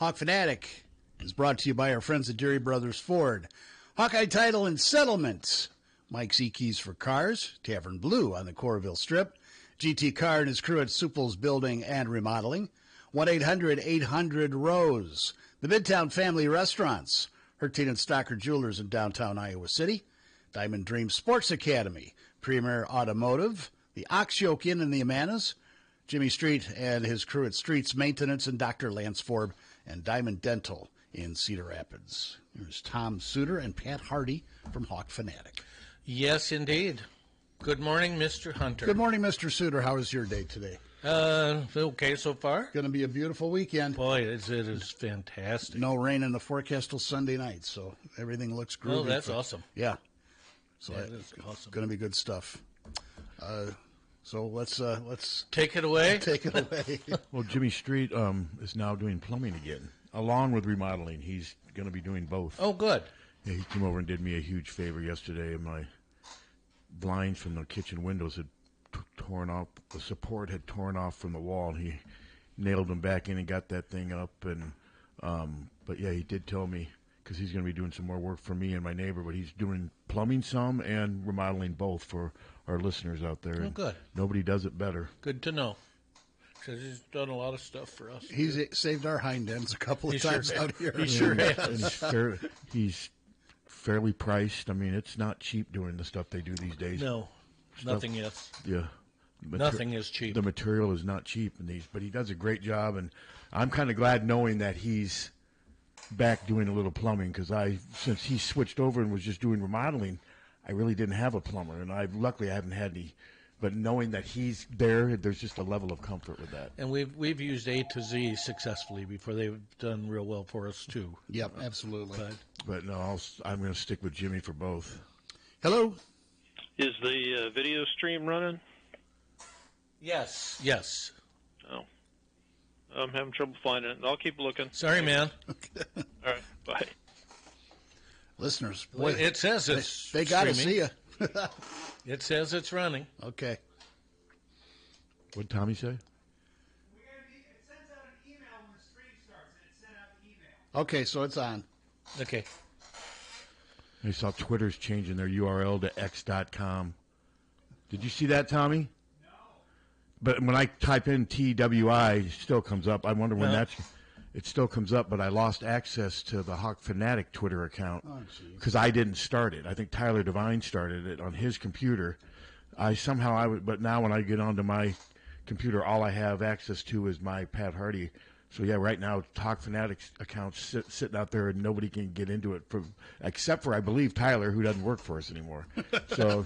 Hawkfanatic is brought to you by our friends at Deary Brothers Ford. Hawkeye Title and Settlement. Mike's E-Keys for Cars. Tavern Blue on the Coralville Strip. GT Carr and his crew at Supple's Building and Remodeling. 1-800-800-ROSE. The Midtown Family Restaurants. Harty and Stocker Jewelers in downtown Iowa City. Diamond Dream Sports Academy. Premier Automotive. The Ox Yoke Inn in the Amanas. Jimmy Street and his crew at Streets Maintenance and Dr. Lance Forb and Diamond Dental in Cedar Rapids. Here's Tom Suter and Pat Harty from Hawkfanatic. Yes, indeed. Good morning, Mr. Hunter. Good morning, Mr. Suter. How was your day today? Okay so far. Going to be a beautiful weekend. Boy, it is fantastic. No rain in the forecast till Sunday night, so everything looks groovy. Oh, that's awesome. Yeah. So that is awesome. Going to be good stuff. So let's take it away. Take it away. Well, Jimmy Street is now doing plumbing again, along with remodeling. He's going to be doing both. Oh, good. Yeah, he came over and did me a huge favor yesterday. My blinds from the kitchen windows had torn off. The support had torn off from the wall. He nailed them back in and got that thing up. And but yeah, he did tell me, because he's going to be doing some more work for me and my neighbor, but he's doing plumbing some and remodeling both for our listeners out there. Oh, good. Nobody does it better. Good to know, because he's done a lot of stuff for us. He's saved our hind ends a couple of times out here. He sure has. And he's fairly priced. I mean, it's not cheap doing the stuff they do these days. No, nothing is. Yeah. Nothing is cheap. The material is not cheap in these, but he does a great job, and I'm kind of glad knowing that he's back doing a little plumbing, because since he switched over and was just doing remodeling, I really didn't have a plumber, and luckily I haven't had any. But knowing that he's there, there's just a level of comfort with that. And we've used A to Z successfully before. They've done real well for us too. Yep, absolutely. But no, I'm going to stick with Jimmy for both. Hello. Is the video stream running? Yes. Yes. Oh. I'm having trouble finding it. I'll keep looking. Sorry, man. All right. Bye. Listeners, boy, it says it's they got to see you. It says it's running. Okay. What'd Tommy say? It sends out an email when the stream starts, and it sent out the email. Okay, so it's on. Okay. I saw Twitter's changing their URL to x.com. Did you see that, Tommy? No. But when I type in TWI, it still comes up. I wonder when it still comes up, but I lost access to the Hawkfanatic Twitter account because I didn't start it. I think Tyler Devine started it on his computer. But now when I get onto my computer, all I have access to is my Pat Harty. So yeah, right now Hawkfanatic's account's sitting out there and nobody can get into it except for, I believe, Tyler, who doesn't work for us anymore. So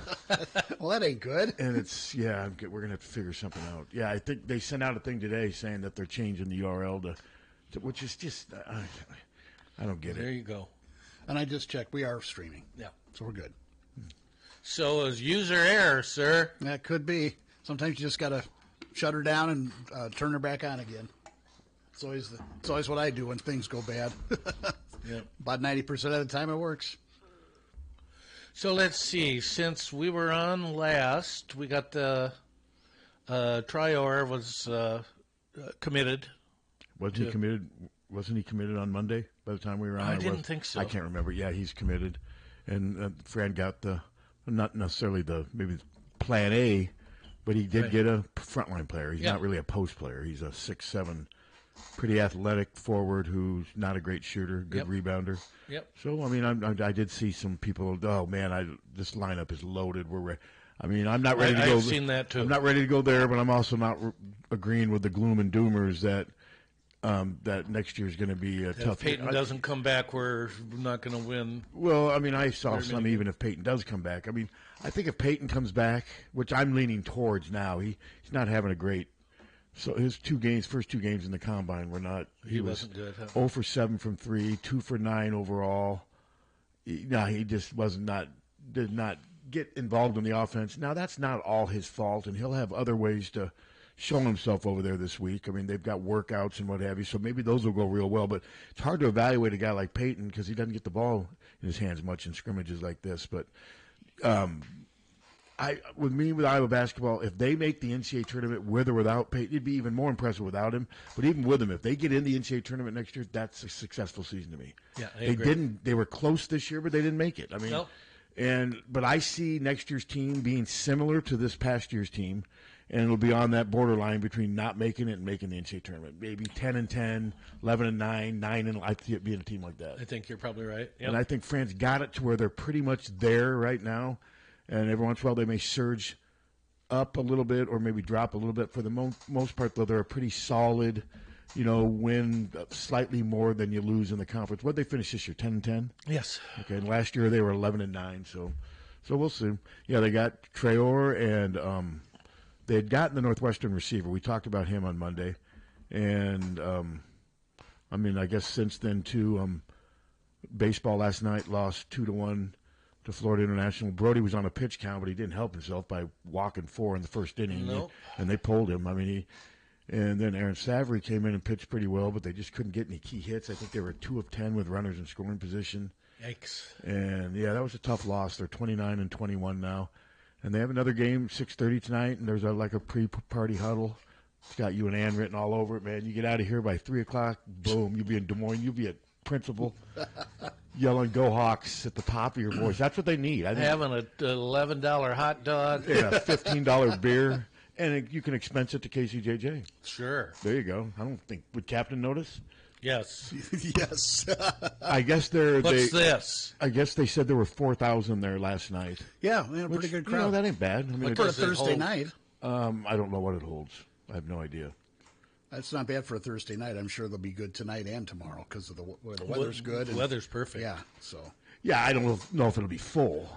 well, that ain't good. And we're gonna have to figure something out. Yeah, I think they sent out a thing today saying that they're changing the URL to which is just I don't get it. There you go. And I just checked. We are streaming. Yeah. So we're good. So is user error, sir. That could be. Sometimes you just got to shut her down and turn her back on again. It's always what I do when things go bad. Yep. About 90% of the time it works. So let's see. Since we were on last, we got the Trior was committed. Wasn't he committed? Wasn't he committed on Monday by the time we were on? I didn't think so. I can't remember. Yeah, he's committed. And Fran got not necessarily maybe plan A, but he did get a frontline player. He's not really a post player. He's a 6'7", pretty athletic forward who's not a great shooter, good rebounder. Yep. So, I mean, I did see some people, oh, man, this lineup is loaded. I'm not ready to go. I've seen that, too. I'm not ready to go there, but I'm also not agreeing with the gloom and doomers that next year is going to be a tough. If Peyton doesn't come back, we're not going to win. Well, I mean, I saw some even if Peyton does come back. I mean, I think if Peyton comes back, which I'm leaning towards now, he's not having a great. So his first two games in the combine were not. He wasn't good. Huh? 0 for 7 from 3, 2 for 9 overall. He just did not get involved in the offense. Now that's not all his fault, and he'll have other ways to show himself over there this week. I mean, they've got workouts and what have you, so maybe those will go real well. But it's hard to evaluate a guy like Peyton because he doesn't get the ball in his hands much in scrimmages like this. But with Iowa basketball, if they make the NCAA tournament with or without Peyton, it'd be even more impressive without him. But even with him, if they get in the NCAA tournament next year, that's a successful season to me. Yeah, I they agree. didn't. They were close this year, but they didn't make it. I mean, Nope. but I see next year's team being similar to this past year's team, and it'll be on that borderline between not making it and making the NCAA tournament. Maybe 10-10, 11-9, 9. I see it being a team like that. I think you're probably right. Yep. And I think France got it to where they're pretty much there right now. And every once in a while they may surge up a little bit or maybe drop a little bit. For the most part, though, they're a pretty solid, win slightly more than you lose in the conference. What did they finish this year, 10-10? Yes. Okay, and last year they were 11-9, so we'll see. Yeah, they got Traore, and they had gotten the Northwestern receiver. We talked about him on Monday. And, I guess since then, too, baseball last night lost 2-1 to Florida International. Brody was on a pitch count, but he didn't help himself by walking 4 in the first inning. Nope. And they pulled him. And then Aaron Savory came in and pitched pretty well, but they just couldn't get any key hits. I think they were 2 of 10 with runners in scoring position. Yikes. And, yeah, that was a tough loss. They're 29-21 now. And they have another game, 6:30 tonight, and there's a pre-party huddle. It's got you and Ann written all over it, man. You get out of here by 3 o'clock, boom, you'll be in Des Moines. You'll be at Principal yelling "Go Hawks" at the top of your voice. That's what they need. Having an $11 hot dog. Yeah, $15 beer, and you can expense it to KCJJ. Sure. There you go. I don't think, would Captain notice? Yes. Yes. I guess What's this? I guess they said there were 4,000 there last night. Yeah, we had a pretty good crowd. That ain't bad. What for a does it Thursday hold? night. I don't know what it holds. I have no idea. That's not bad for a Thursday night. I'm sure they'll be good tonight and tomorrow because of the weather's good. The weather's perfect. Yeah, so. Yeah, I don't know if it'll be full.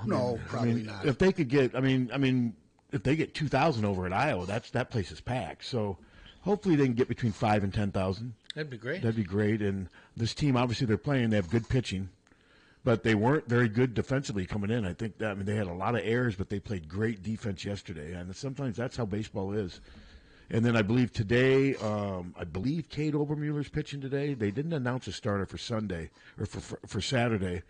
Probably not. If they could get, if they get 2,000 over at Iowa, that place is packed. So hopefully they can get between 5,000 and 10,000. That'd be great. That'd be great. And this team, obviously, they're playing. They have good pitching, but they weren't very good defensively coming in. I think that they had a lot of errors, but they played great defense yesterday. And sometimes that's how baseball is. And then I believe today, Cade Obermueller's pitching today. They didn't announce a starter for Sunday or for Saturday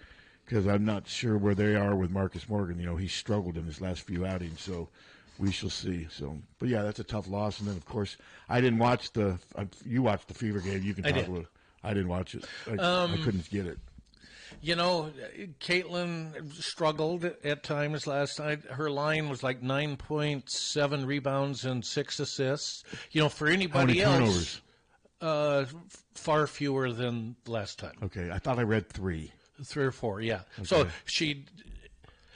because I'm not sure where they are with Marcus Morgan. He struggled in his last few outings, so we shall see. So, but yeah, that's a tough loss. And then of course, I didn't watch you watched the Fever game. You can talk about it. I didn't watch it. I couldn't get it. Caitlin struggled at times last night. Her line was like 9.7 rebounds and 6 assists. For anybody How many else, far fewer than last time. Okay, I thought I read 3. 3 or 4, yeah. Okay. So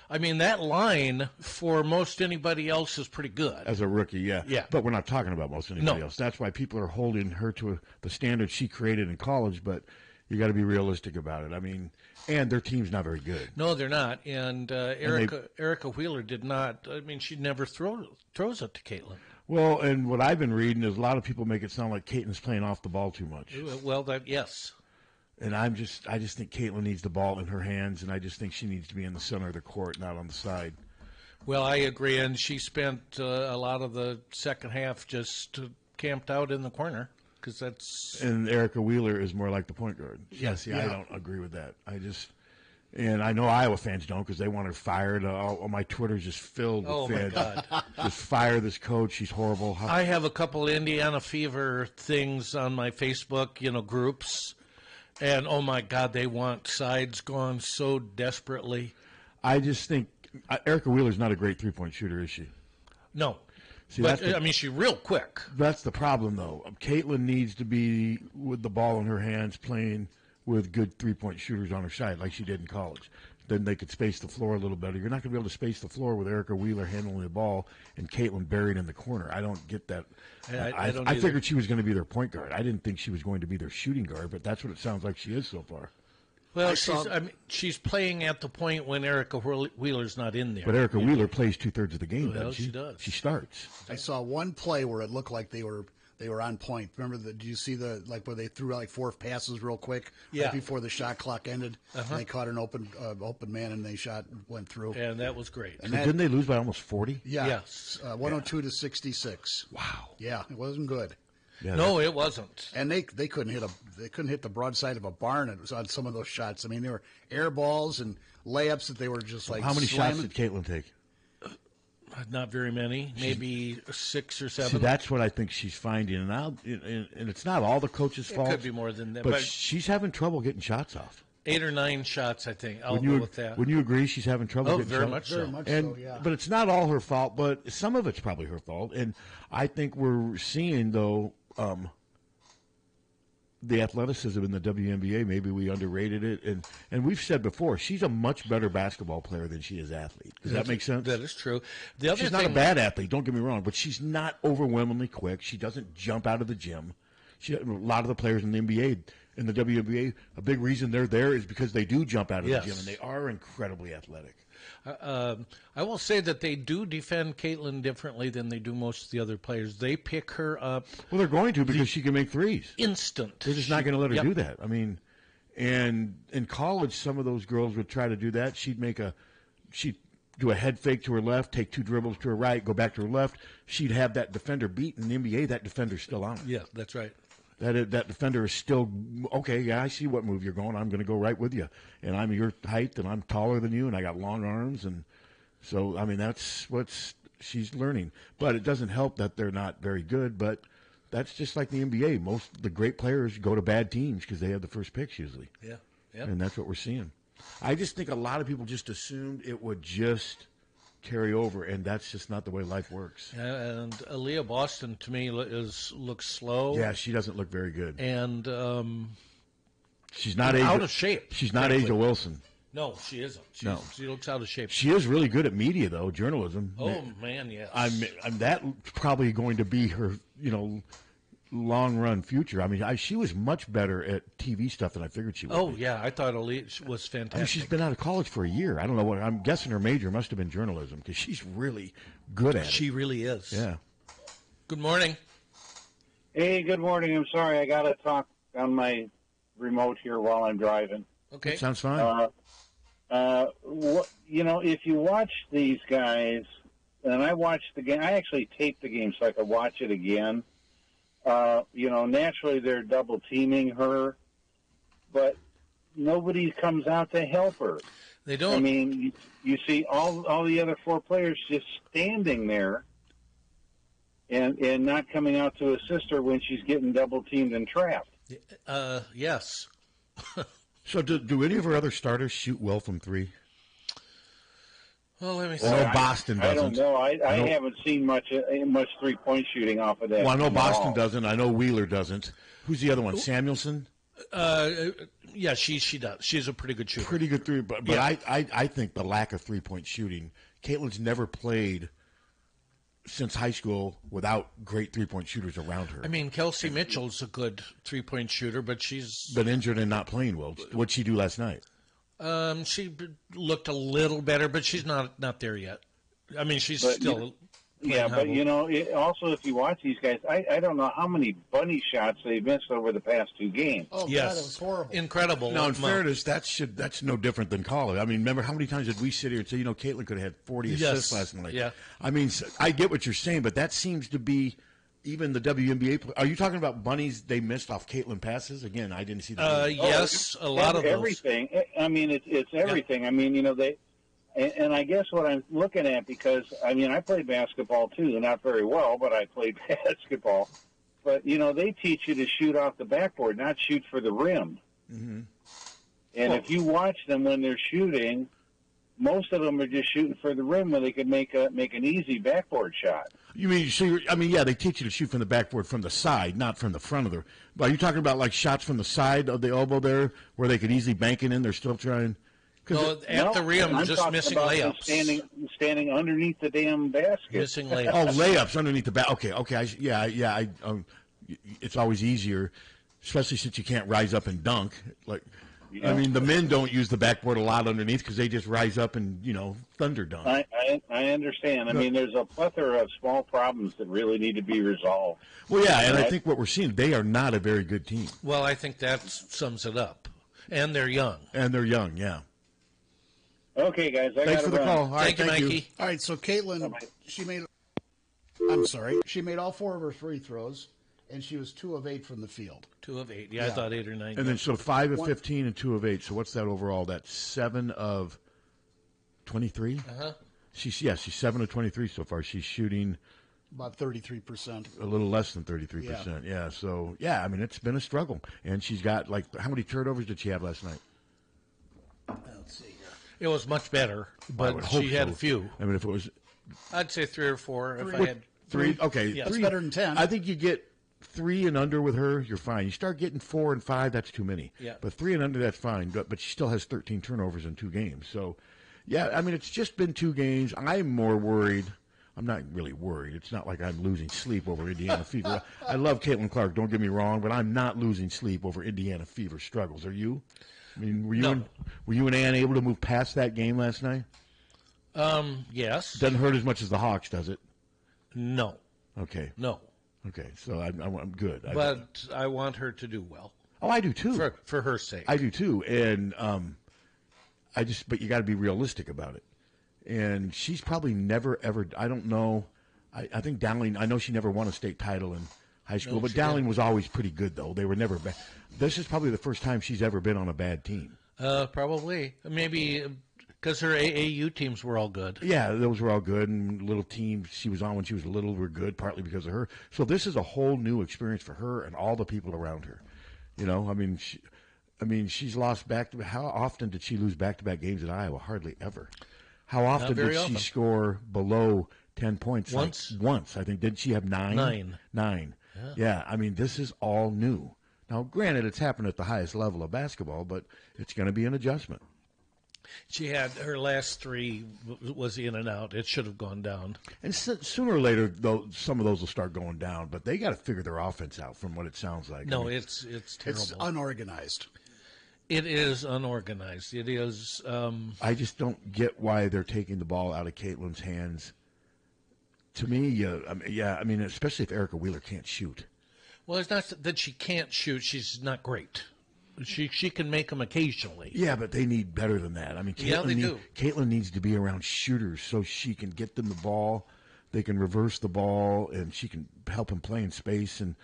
that line for most anybody else is pretty good. As a rookie, yeah. Yeah. But we're not talking about most anybody else. That's why people are holding her to the standard she created in college, but you got to be realistic about it. And their team's not very good. No, they're not. And Erica Wheeler did not. She never throws it to Caitlin. Well, and what I've been reading is a lot of people make it sound like Caitlin's playing off the ball too much. Well, yes. And I just think Caitlin needs the ball in her hands, and I just think she needs to be in the center of the court, not on the side. Well, I agree, and she spent a lot of the second half just camped out in the corner. And Erica Wheeler is more like the point guard. Yes, I don't agree with that. And I know Iowa fans don't because they want her fired. All my Twitter's just filled with fans. My God. Just fire this coach. She's horrible. I have a couple Indiana Fever things on my Facebook, groups. And, oh, my God, they want sides gone so desperately. I just think Erica Wheeler's not a great three-point shooter, is she? No. See, but, she's real quick. That's the problem, though. Caitlin needs to be with the ball in her hands playing with good three-point shooters on her side like she did in college. Then they could space the floor a little better. You're not going to be able to space the floor with Erica Wheeler handling the ball and Caitlin buried in the corner. I don't get that. I figured she was going to be their point guard. I didn't think she was going to be their shooting guard, but that's what it sounds like she is so far. Well, she's playing at the point when Erica Wheeler's not in there. But Erica Wheeler plays 2/3 of the game. Well, she does. She starts. I saw one play where it looked like they were on point. Remember, did you see where they threw like 4 passes real quick right before the shot clock ended? And they caught an open man and they shot went through. And that was great. And didn't they lose by almost 40? Yeah. Yes. 102 to 66. Wow. Yeah, it wasn't good. Yeah, no, it wasn't. And they couldn't hit the broadside of a barn on some of those shots. They were air balls and layups that they were just like. How many slamming. shots did Caitlin take? Not very many, maybe 6 or 7. See, that's what I think she's finding, and it's not all the coaches' fault. It could be more than that, but she's having trouble getting shots off. 8 or 9 shots, I think. I'll go with that. Wouldn't you agree she's having trouble Oh, getting very shots? much so. Very much And, so, yeah. But it's not all her fault, but some of it's probably her fault. And I think we're seeing, though, the athleticism in the WNBA. Maybe we underrated it. And we've said before, she's a much better basketball player than she is athlete. Does that make sense? That is true. The other She's not a bad athlete, don't get me wrong, but she's not overwhelmingly quick. She doesn't jump out of the gym. A lot of the players in the NBA, in the WNBA, a big reason they're there is because they do jump out of the gym, and they are incredibly athletic. I will say that they do defend Caitlin differently than they do most of the other players. They pick her up. Well, they're going to because she can make threes. Instant. They're just not going to let her do that. I mean, and in college, some of those girls would try to do that. She'd do a head fake to her left, take 2 dribbles to her right, go back to her left. She'd have that defender beat. In the NBA, that defender's still on her. Yeah, that's right. That defender is still, okay, yeah, I see what move you're going. I'm going to go right with you. And I'm your height, and I'm taller than you, and I got long arms. And so, I mean, that's what she's learning. But it doesn't help that they're not very good. But that's just like the NBA. Most of the great players go to bad teams because they have the first picks usually. Yeah. Yep. And that's what we're seeing. I just think a lot of people just assumed it would just carry over, and that's just not the way life works. And Aaliyah Boston, to me, looks slow. Yeah, she doesn't look very good. And she's not out of shape. She's not Asia Wilson. No, she isn't. She looks out of shape. She is really good at media, though, journalism. Oh, man, yes. I'm that probably going to be her, long run future. I mean, she was much better at TV stuff than I figured she would. Oh, be. yeah, I thought Aaliyah was fantastic. I mean, she's been out of college for a year. I don't know what. I'm guessing her major must have been journalism because she's really good at it. She really is. Yeah. Good morning. Hey, good morning. I'm sorry, I got to talk on my remote here while I'm driving. Okay. That sounds fine. If you watch these guys, and I watched the game, I actually taped the game so I could watch it again. Naturally they're double teaming her, but nobody comes out to help her. They don't. I mean, you see all the other 4 players just standing there and not coming out to assist her when she's getting double teamed and trapped. Yes. So do any of her other starters shoot well from 3? Well, let me see. I know Boston doesn't. I don't know. I haven't seen much 3-point shooting off of that. Well, I know Boston doesn't. I know Wheeler doesn't. Who's the other one? Samuelson? Yeah, she does. She's a pretty good shooter. Pretty good 3. But Yeah. I think the lack of 3-point shooting, Caitlin's never played since high school without great 3-point shooters around her. I mean, Kelsey Mitchell's a good 3-point shooter, but she's been injured and not playing well. What'd she do last night? She looked a little better, but she's not there yet. I mean, she's still. Yeah, but also if you watch these guys, I don't know how many bunny shots they've missed over the past 2 games. Oh, yes. God, it was horrible. Incredible. Now, in fairness, that's no different than college. I mean, remember how many times did we sit here and say, Caitlin could have had 40 assists last night? Yeah. I mean, I get what you're saying, but that seems to be even the WNBA. Are you talking about bunnies they missed off Caitlin passes? Again, I didn't see that. Yes, a lot of those. Everything. I mean, it's everything. Yeah. I mean, they. And I guess what I'm looking at, because, I mean, I played basketball too, not very well, but I played basketball. But, they teach you to shoot off the backboard, not shoot for the rim. Mm-hmm. And if you watch them when they're shooting, most of them are just shooting for the rim when they could make an easy backboard shot. You mean, they teach you to shoot from the backboard from the side, not from the front of the. But are you talking about like shots from the side of the elbow there, where they could easily bank it in? They're still trying. No, at the rim, I'm just missing about layups. Standing underneath the damn basket. Missing layups. Oh, layups underneath the back. Okay. It's always easier, especially since you can't rise up and dunk. I mean, the men don't use the backboard a lot underneath because they just rise up and thunder dunk. I understand. I mean, there's a plethora of small problems that really need to be resolved. Well, yeah, and I think what we're seeing, they are not a very good team. Well, I think that sums it up. And they're young. Yeah. Okay, guys. Thanks for the call. All Thank you, Mikey. All right, so Caitlin, she made all 4 of her free throws, and she was 2 of 8 from the field. 2 of 8. Yeah, I thought 8 or 9. And then 5 of 15 and 2 of 8. So what's that overall? That's 7 of 23. She's 7 of 23 so far. She's shooting About 33%. a little less than 33%. Yeah. So I mean, it's been a struggle, and she's got how many turnovers did she have last night? Let's see here. It was much better, I but would hope she had so. a few. I mean, if it was I'd say 3 or 4 if I had. 3, okay, Yeah. That's 3, better than 10. I think you get 3 and under with her, you're fine. You start getting 4 and 5, that's too many. Yeah. But 3 and under, that's fine. But she still has 13 turnovers in 2 games. So, I mean, it's just been 2 games. I'm more worried. I'm not really worried. It's not like I'm losing sleep over Indiana Fever. I love Caitlin Clark, don't get me wrong, but I'm not losing sleep over Indiana Fever struggles. Are you? I mean, were you and Ann able to move past that game last night? Yes. Doesn't hurt as much as the Hawks, does it? No. Okay. No. Okay. So I'm good. But I want her to do well. Oh, I do too. For her sake. I do too. And but you got to be realistic about it. And she's probably never ever. I don't know. I think Dowling. I know she never won a state title in high school, but Dowling was always pretty good though. They were never bad. This is probably the first time she's ever been on a bad team. Probably. Maybe because her AAU teams were all good. Yeah, those were all good, and little teams she was on when she was little were good, partly because of her. So this is a whole new experience for her and all the people around her. You know, I mean, she's lost how often did she lose back-to-back games at Iowa? Hardly ever. How often did she score below 10 points? Once. Once, I think. Did she have 9? 9. Yeah, I mean, this is all new. Now, granted, it's happened at the highest level of basketball, but it's going to be an adjustment. She had her last 3 was in and out. It should have gone down. And sooner or later, though, some of those will start going down. But they got to figure their offense out, from what it sounds like. No, it's terrible. It's unorganized. It is unorganized. It is. I just don't get why they're taking the ball out of Caitlin's hands. To me, I mean, especially if Erica Wheeler can't shoot. Well, it's not that she can't shoot. She's not great. She can make them occasionally. Yeah, but they need better than that. I mean, Caitlin needs to be around shooters so she can get them the ball. They can reverse the ball, and she can help them play in space and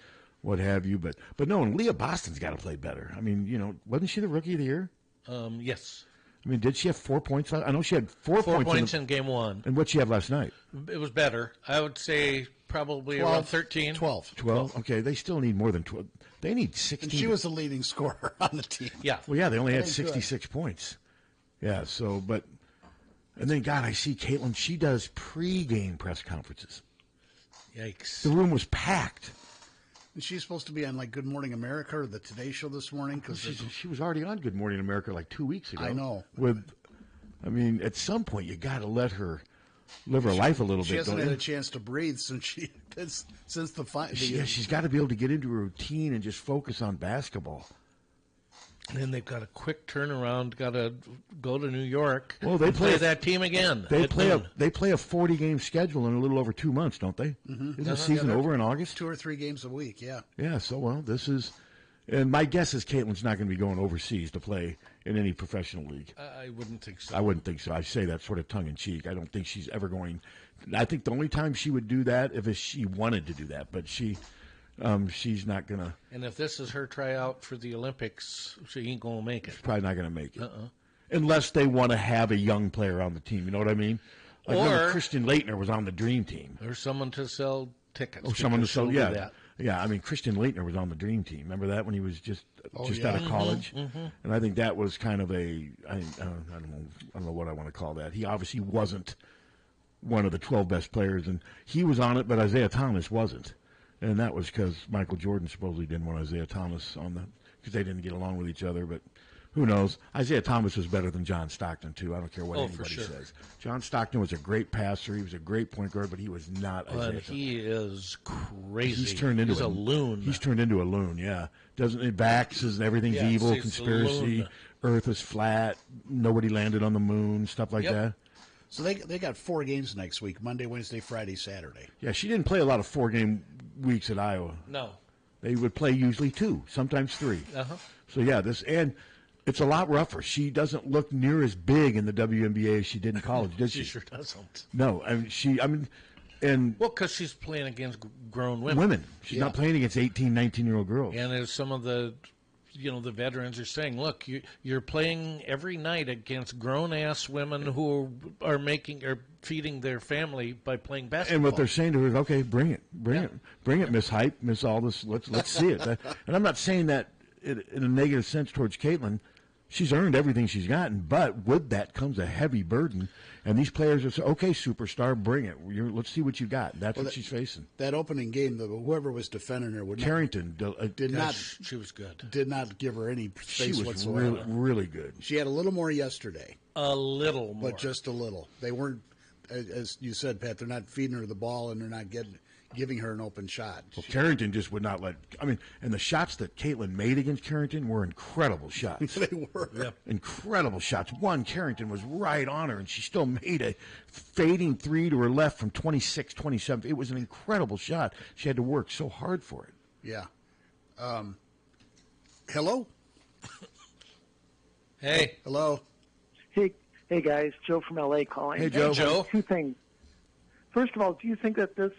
what have you. But no, and Leah Boston's got to play better. I mean, you know, wasn't she the Rookie of the Year? Yes. I mean, did she have 4 points? I know she had 4 points in game 1. And what'd she have last night? It was better. I would say probably around 13. 12. 12? Okay, they still need more than 12. They need 16. And she was the leading scorer on the team. Yeah. Well, yeah, they only had Very 66 points. Yeah, so, and then, God, I see Caitlin, she does pre-game press conferences. Yikes. The room was packed. And she's supposed to be on, like, Good Morning America or the Today Show this morning. Cause she was already on Good Morning America like 2 weeks ago. I know. I mean, at some point, you got to let her live her life a little bit. She hasn't had a chance to breathe since the fight. Yeah, she's got to be able to get into a routine and just focus on basketball. And then they've got a quick turnaround. Got to go to New York. Well, they play that team again. They play a 40-game schedule in a little over 2 months, don't they? Mm-hmm. Isn't the season over in August? 2 or 3 games a week. Yeah. Yeah. So this is, and my guess is Caitlin's not going to be going overseas to play in any professional league. I wouldn't think so. I wouldn't think so. I say that sort of tongue in cheek. I don't think she's ever going. I think the only time she would do that if she wanted to do that, but she's not gonna. And if this is her tryout for the Olympics, she ain't gonna make it. She's probably not gonna make it, unless they want to have a young player on the team. You know what I mean? Like or Christian Leitner was on the Dream Team. Or someone to sell tickets. Or someone to sell. Yeah, that. yeah. I mean, Christian Leitner was on the Dream Team. Remember that when he was just out of college? Mm-hmm. And I think that was kind of I don't know what I want to call that. He obviously wasn't one of the 12 best players, and he was on it, but Isaiah Thomas wasn't. And that was because Michael Jordan supposedly didn't want Isaiah Thomas because they didn't get along with each other. But who knows? Isaiah Thomas was better than John Stockton, too. I don't care what anybody says. John Stockton was a great passer. He was a great point guard, but he was not Isaiah Thomas. He is crazy. He's a loon. He's turned into a loon, yeah. Doesn't it? Vaxes, everything's evil, conspiracy, Earth is flat, nobody landed on the moon, stuff like that. So they got 4 games next week: Monday, Wednesday, Friday, Saturday. Yeah, she didn't play a lot of 4-game weeks at Iowa. No, they would play usually 2, sometimes 3. So yeah, and it's a lot rougher. She doesn't look near as big in the WNBA as she did in college, does she? She sure doesn't. No, because she's playing against grown women. She's not playing against 18, 19-year-old girls. And there's some of the the veterans are saying, look, you're playing every night against grown-ass women who are feeding their family by playing basketball. And what they're saying to her is, okay, bring it, Miss Hype, Miss all this. Let's see it. And I'm not saying that in a negative sense towards Caitlin. She's earned everything she's gotten, but with that comes a heavy burden. And these players are saying, okay, superstar, bring it. Let's see what you got. That's what she's facing. That opening game, whoever was defending her Carrington did not. She was good. Did not give her any space she was whatsoever. Really good. She had a little more yesterday. A little more. But just a little. They weren't, as you said, Pat, they're not feeding her the ball and they're not giving her an open shot. Well, Carrington just would not let. And the shots that Caitlin made against Carrington were incredible shots. They were. Yep. Incredible shots. One, Carrington was right on her, and she still made a fading three to her left from 26, 27. It was an incredible shot. She had to work so hard for it. Yeah. Hello? Hey. Hello? Hey, guys. Joe from L.A. calling. Hey, Joe. Hey, Joe. Two things. First of all, do you think that this,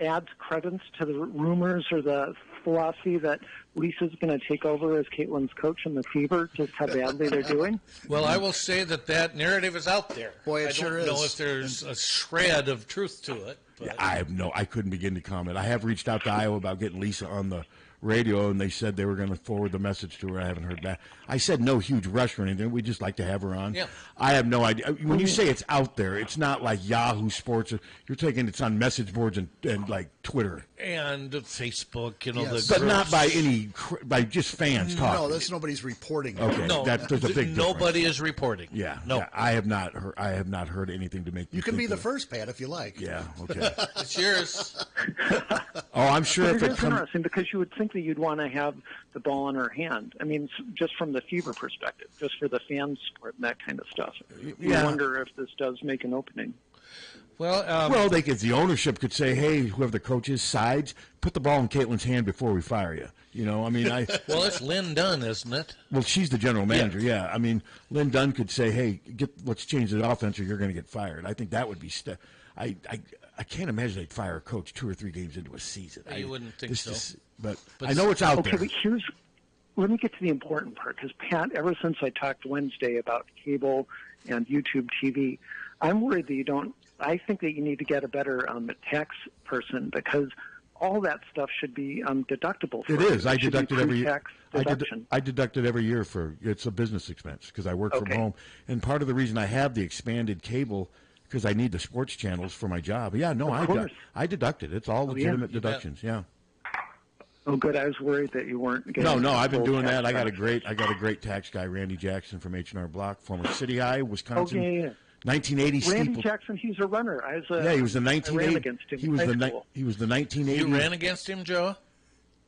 adds credence to the rumors or the philosophy that Lisa's going to take over as Caitlin's coach in the Fever, just how badly they're doing? Well, I will say that narrative is out there. Boy, it sure is. I don't know if there's a shred of truth to it. But. Yeah, I couldn't begin to comment. I have reached out to Iowa about getting Lisa on the radio, and they said they were going to forward the message to her. I haven't heard back. I said no huge rush or anything. We'd just like to have her on. Yeah. I have no idea. When you say it's out there, it's not like Yahoo Sports. You're taking it's on message boards and like Twitter. And Facebook, Yes. But the not by just fans talking. No, that's nobody's reporting. Okay, No, there's a big nobody difference. is reporting. Yeah, No. yeah, I have not heard anything to make. You me can think be the that- first, Pat, if you like. Yeah. Okay. It's yours. Oh, I'm sure But if it it is comes. interesting because you would think that you'd want to have the ball in her hand. Just from the Fever perspective, just for the fan sport and that kind of stuff. You Yeah. wonder if this does make an opening. Well, Well, the ownership could say, "Hey, whoever the coach is, sides, put the ball in Caitlin's hand before we fire you." well, it's Lynn Dunn, isn't it? Well, she's the general manager. Yeah, Lynn Dunn could say, "Hey, let's change the offense, or you're going to get fired." I think that would be. I can't imagine they'd fire a coach 2 or 3 games into a season. You wouldn't think so. But I know it's out Okay, there. but let me get to the important part, because Pat, ever since I talked Wednesday about cable and YouTube TV, I'm worried that you don't. I think that you need to get a better tax person, because all that stuff should be deductible. It you. is. I should be deduct it every year. pre-tax deduction. I deduct it every year it's a business expense because I work from Okay. home. And part of the reason I have the expanded cable because I need the sports channels for my job. Yeah, no, Of course. I deduct it. It's all legitimate You bet. deductions. Yeah. Oh, good. I was worried that you weren't getting. No, I've been full doing tax that. I got a credit. great tax guy, Randy Jackson from H&R Block, former City High, Wisconsin. Okay, yeah. 1980 Randy steeple. Jackson, he's a runner. Yeah, he was the I ran 1980. against him He in was high the school. he was the 1980. You ran against him, Joe?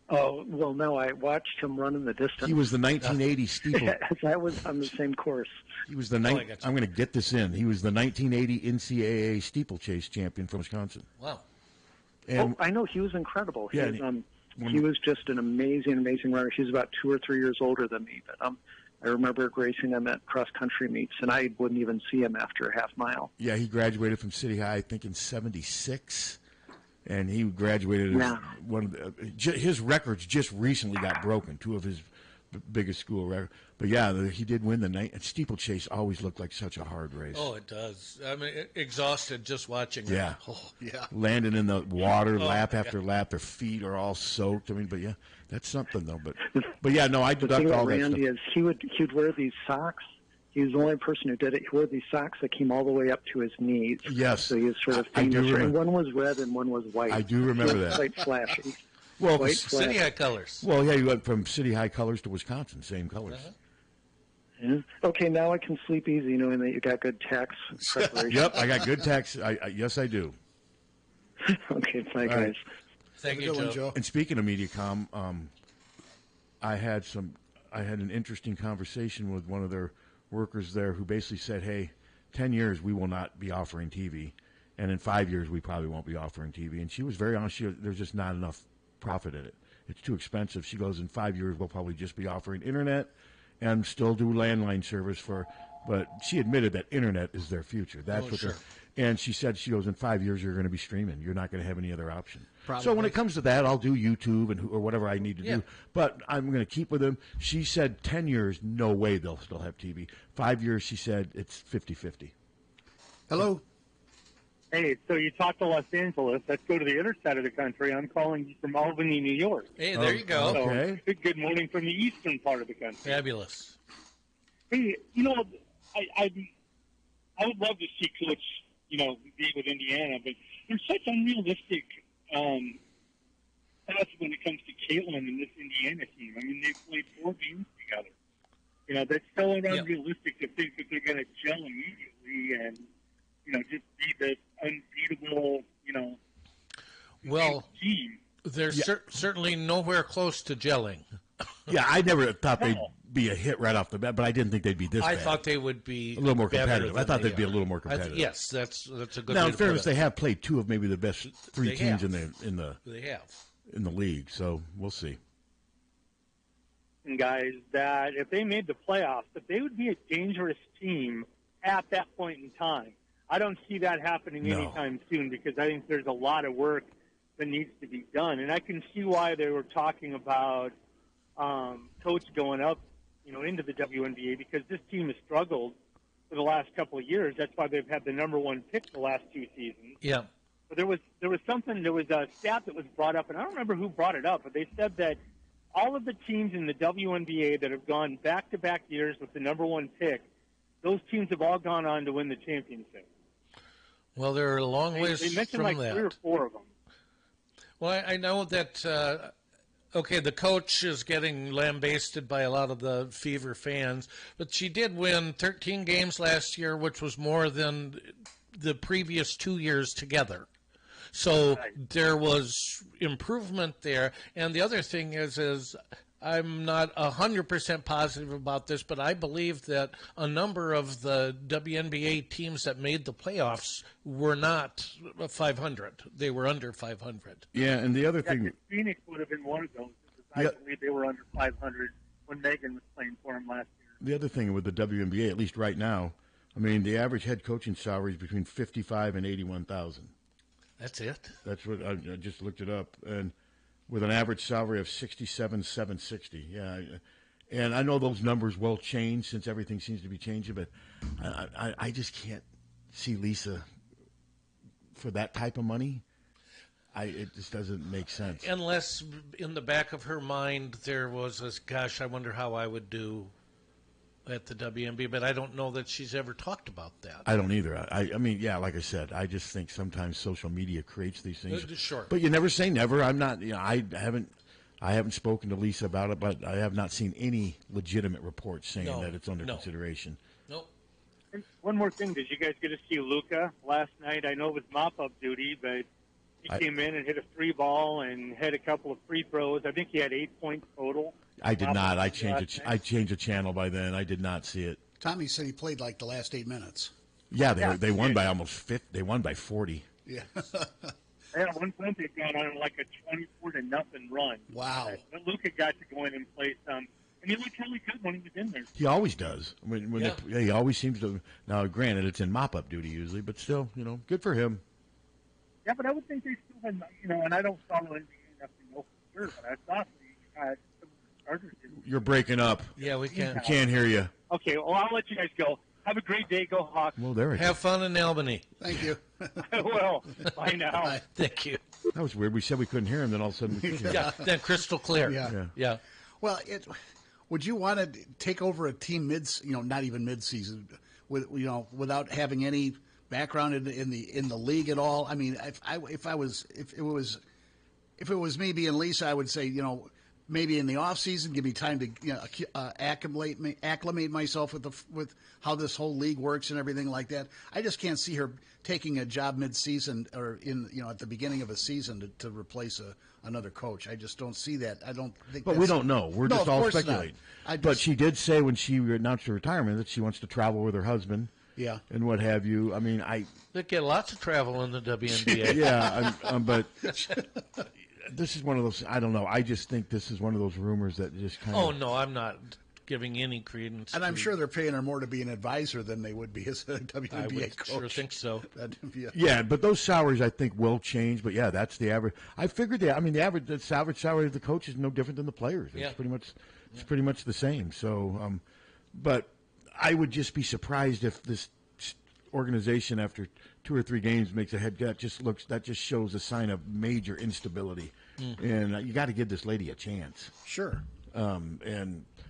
Oh, well, no, I watched him run in the distance. He was the 1980 steeple. I was on the same course. He was the I I'm got you. going to get this in. He was the 1980 NCAA steeplechase champion from Wisconsin. Wow. And I know he was incredible. He Yeah, was, he was just an amazing runner. He was about 2 or 3 years older than me, but I remember racing him at cross country meets, and I wouldn't even see him after a half mile. yeah, he graduated from City High, I think, in '76, and he graduated. Yeah. His records just recently got broken. 2 of his biggest school records. But yeah, he did win the night. Steeplechase always looked like such a hard race. Oh, it does. Exhausted just watching it. Yeah. Oh, yeah. Landing in the water lap my after lap, their feet are all soaked. But yeah, that's something though. But yeah, no, I The deduct thing all about that Randy stuff. is he'd wear these socks. He was the only person who did it. He wore these socks that came all the way up to his knees. Yes. So he was sort of I do famous. And remember- one was red and one was white. I do remember He was that. Quite flashy. Well, White City flash. High colors. well, yeah, you went from City High colors to Wisconsin, same colors. Yeah. Okay, now I can sleep easy knowing that you got good tax preparation. Yep, I got good tax. Yes, I do. Okay, bye, All guys. right. Thank Have a you, good one, Joe. Joe. And speaking of MediaCom, I had an interesting conversation with one of their workers there who basically said, "Hey, 10 years we will not be offering TV, and in 5 years we probably won't be offering TV." And she was very honest. There's just not enough profit in it. It's too expensive. She goes, "In 5 years we'll probably just be offering internet, and still do landline service for." But she admitted that internet is their future. That's what sure. And she said, she goes, in 5 years, you're going to be streaming. You're not going to have any other option. Probably. So when it comes to that, I'll do YouTube or whatever I need to Yeah. do. But I'm going to keep with them. She said 10 years, no way they'll still have TV. 5 years, she said it's 50-50. Hello. Hey, so you talked to Los Angeles. Let's go to the other side of the country. I'm calling you from Albany, New York. Hey, there you go. So, Okay. good morning from the eastern part of the country. Fabulous. Hey, I would love to see Coach, be with Indiana, but there's such unrealistic thoughts when it comes to Caitlin and this Indiana team. I mean, they've played 4 games together. That's so unrealistic to think that they're going to gel immediately and, just be the unbeatable, Well, team. they're certainly nowhere close to gelling. Yeah, I never thought they'd be a hit right off the bat, but I didn't think they'd be this I bad. thought they would be a little more better competitive. than I thought they they'd be a are. little more competitive. Yes, that's a good. Now, way in to fairness, put it. they have played 2 of maybe the best 3 They teams have. in They have. the league. So we'll see. Guys, that if they made the playoffs, that they would be a dangerous team at that point in time. I don't see that happening No. anytime soon because I think there's a lot of work that needs to be done. And I can see why they were talking about Coach going up, into the WNBA because this team has struggled for the last couple of years. That's why they've had the number 1 pick the last 2 seasons. Yeah. But there was a stat that was brought up, and I don't remember who brought it up, but they said that all of the teams in the WNBA that have gone back-to-back years with the number 1 pick, those teams have all gone on to win the championship. Well, they're a long ways They mentioned from like that. 3 or 4 of them. Well, I know that, the coach is getting lambasted by a lot of the Fever fans, but she did win 13 games last year, which was more than the previous 2 years together. So there was improvement there. And the other thing is I'm not 100% positive about this, but I believe that a number of the WNBA teams that made the playoffs were not 500. They were under 500. Yeah, and the other thing, Phoenix would have been one of those because I believe they were under 500 when Megan was playing for them last year. the other thing with the WNBA, at least right now, I mean, the average head coaching salary is between 55 and 81,000. That's it. That's what I just looked it up, and with an average salary of 67,760. Yeah, and I know those numbers will change since everything seems to be changing, but I just can't see Lisa for that type of money. It just doesn't make sense. Unless in the back of her mind there was this, gosh, I wonder how I would do at the WNBA, but I don't know that she's ever talked about that. I don't either. I mean, yeah, like I said, I just think sometimes social media creates these things. Sure. But you never say never. I'm not. I haven't spoken to Lisa about it, but I have not seen any legitimate reports saying that it's under consideration. Nope. And one more thing, did you guys get to see Luka last night? I know it was mop-up duty, but he came in and hit a 3-ball and had a couple of free throws. I think he had 8 points total. I did not. I changed the channel by then. I did not see it. Tommy said he played like the last 8 minutes. Yeah, they won by almost 50. They won by 40. Yeah. At one point, they got on like a 24-0 run. Wow. But Luka got to go in and play some, and he looked really good when he was in there. He always does. He always seems to. Now, granted, it's in mop-up duty usually, but still, good for him. Yeah, but I would think they still had, and I don't follow NBA enough to know for sure, but I thought they had some of the starters. You're breaking up. Yeah, we can. I can't hear you. Okay, well, I'll let you guys go. Have a great day. Go Hawks. Well, there it Have fun in Albany. Thank you. Well, bye now. Thank you. That was weird. We said we couldn't hear him, then all of a sudden we could hear him. Yeah, then crystal clear. Yeah. Well, would you want to take over a team not even mid-season, without having any background in the league at all? I mean, if it was me being Lisa, I would say, maybe in the off season, give me time to acclimate myself with how this whole league works and everything like that. I just can't see her taking a job mid-season or at the beginning of a season to replace another coach. I just don't see that. I don't think. But we don't know. We're just all speculating. But she did say when she announced her retirement that she wants to travel with her husband. Yeah. And what have you. I mean, They get lots of travel in the WNBA. Yeah, but this is one of those. I don't know. I just think this is one of those rumors that just kind of. Oh no, I'm not giving any credence. And I'm sure they're paying her more to be an advisor than they would be as a WNBA I would coach. sure think so. Yeah, but those salaries I think will change. But yeah, that's the average. I figured that. I mean, the average salary of the coach is no different than the players. It's pretty much the same. So, but I would just be surprised if this organization after 2 or 3 games makes a head that just shows a sign of major instability. And you got to give this lady a chance. Sure.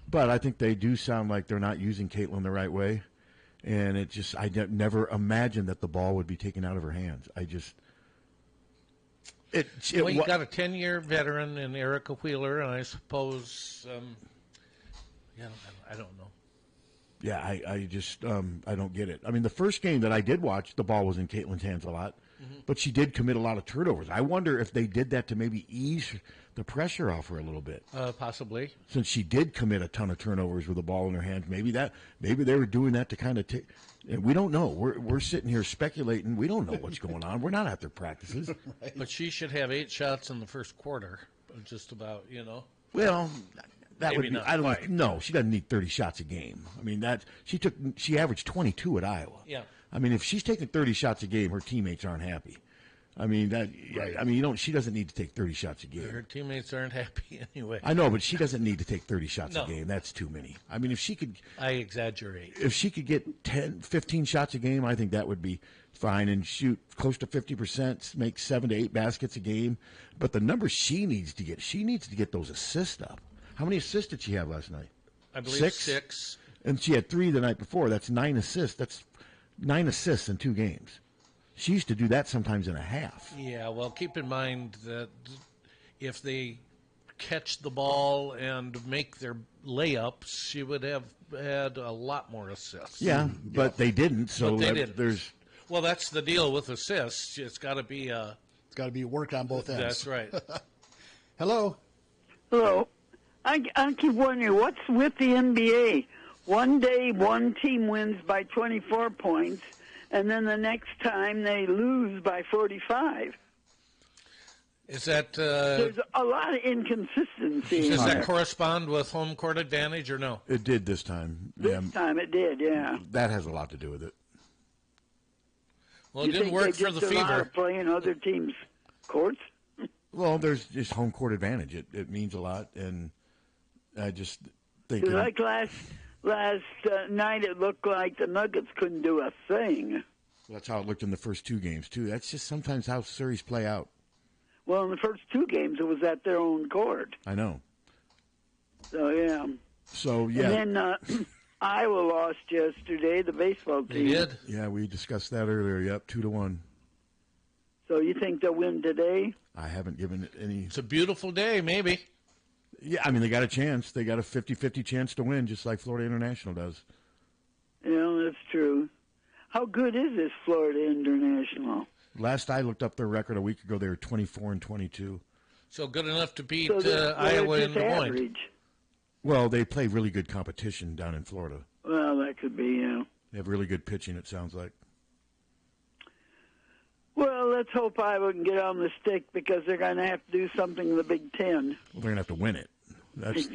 But I think they do sound like they're not using Caitlin the right way, and I never imagined that the ball would be taken out of her hands. You got a 10-year veteran in Erica Wheeler, and I suppose, I don't know. Yeah, I just I don't get it. I mean, the first game that I did watch, the ball was in Caitlin's hands a lot, but she did commit a lot of turnovers. I wonder if they did that to maybe ease the pressure off her a little bit. Possibly. Since she did commit a ton of turnovers with the ball in her hands, maybe they were doing that to kind of take. We don't know. We're sitting here speculating. We don't know what's going on. We're not at their practices. Right. But she should have 8 shots in the first quarter, just about, Well, that maybe would be. not I don't quite. know. She doesn't need 30 shots a game. I mean, she averaged 22 at Iowa. Yeah. I mean, if she's taking 30 shots a game, her teammates aren't happy. I mean I mean, she doesn't need to take 30 shots a game. Her teammates aren't happy anyway. I know, but she doesn't need to take 30 shots a game. That's too many. I mean, if she could, I exaggerate. If she could get 10, 15 shots a game, I think that would be fine, and shoot close to 50%, make 7 to 8 baskets a game. But the numbers she needs to get those assists up. How many assists did she have last night? I believe 6. And she had 3 the night before. That's 9 assists. That's 9 assists in 2 games. She used to do that sometimes in a half. Yeah, well, keep in mind that if they catch the ball and make their layups, she would have had a lot more assists. Yeah, but they didn't. So there's. Well, that's the deal with assists. It's got to be worked on both ends. That's right. Hello. Hello. I keep wondering, what's with the NBA? One day, one team wins by 24 points, and then the next time they lose by 45. Is that there's a lot of inconsistency? Does that correspond with home court advantage or no? It did this time. This time it did, yeah. That has a lot to do with it. Well, it didn't work for the Fever. Playing other teams' courts. Well, there's just home court advantage. It means a lot, and I just think. Like last night, it looked like the Nuggets couldn't do a thing. That's how it looked in the first 2 games too. That's just sometimes how series play out. Well, in the first 2 games, it was at their own court. I know. So, yeah. So, yeah. And then Iowa lost yesterday, the baseball team. They did? Yeah, we discussed that earlier. Yep, 2-1. So you think they'll win today? I haven't given it any. It's a beautiful day, maybe. Yeah, I mean, they got a chance. They got a 50-50 chance to win, just like Florida International does. Yeah, that's true. How good is this Florida International? Last I looked up their record a week ago, they were 24-22. So good enough to beat Iowa in Des Moines. Average. Well, they play really good competition down in Florida. Well, that could be, yeah. They have really good pitching, it sounds like. Well, let's hope Iowa can get on the stick because they're going to have to do something in the Big Ten. Well, they're going to have to win it. That's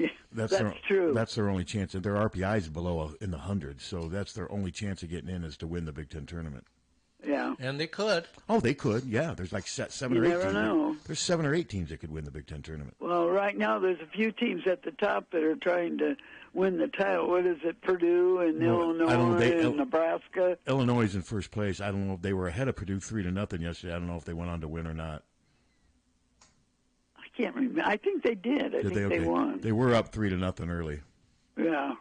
true. That's their only chance. Their RPI is below in the hundreds, so that's their only chance of getting in is to win the Big Ten tournament. Yeah. And they could. Oh, they could, yeah. There's like 7 or 8 teams. You never know. There's 7 or 8 teams that could win the Big Ten tournament. Well, right now there's a few teams at the top that are trying to win the title. What is it, Purdue and Illinois and Nebraska? Illinois is in first place. I don't know if they were ahead of Purdue 3-0 yesterday. I don't know if they went on to win or not. I can't remember. I think they did. I think they won. They were up 3-0 early. Yeah.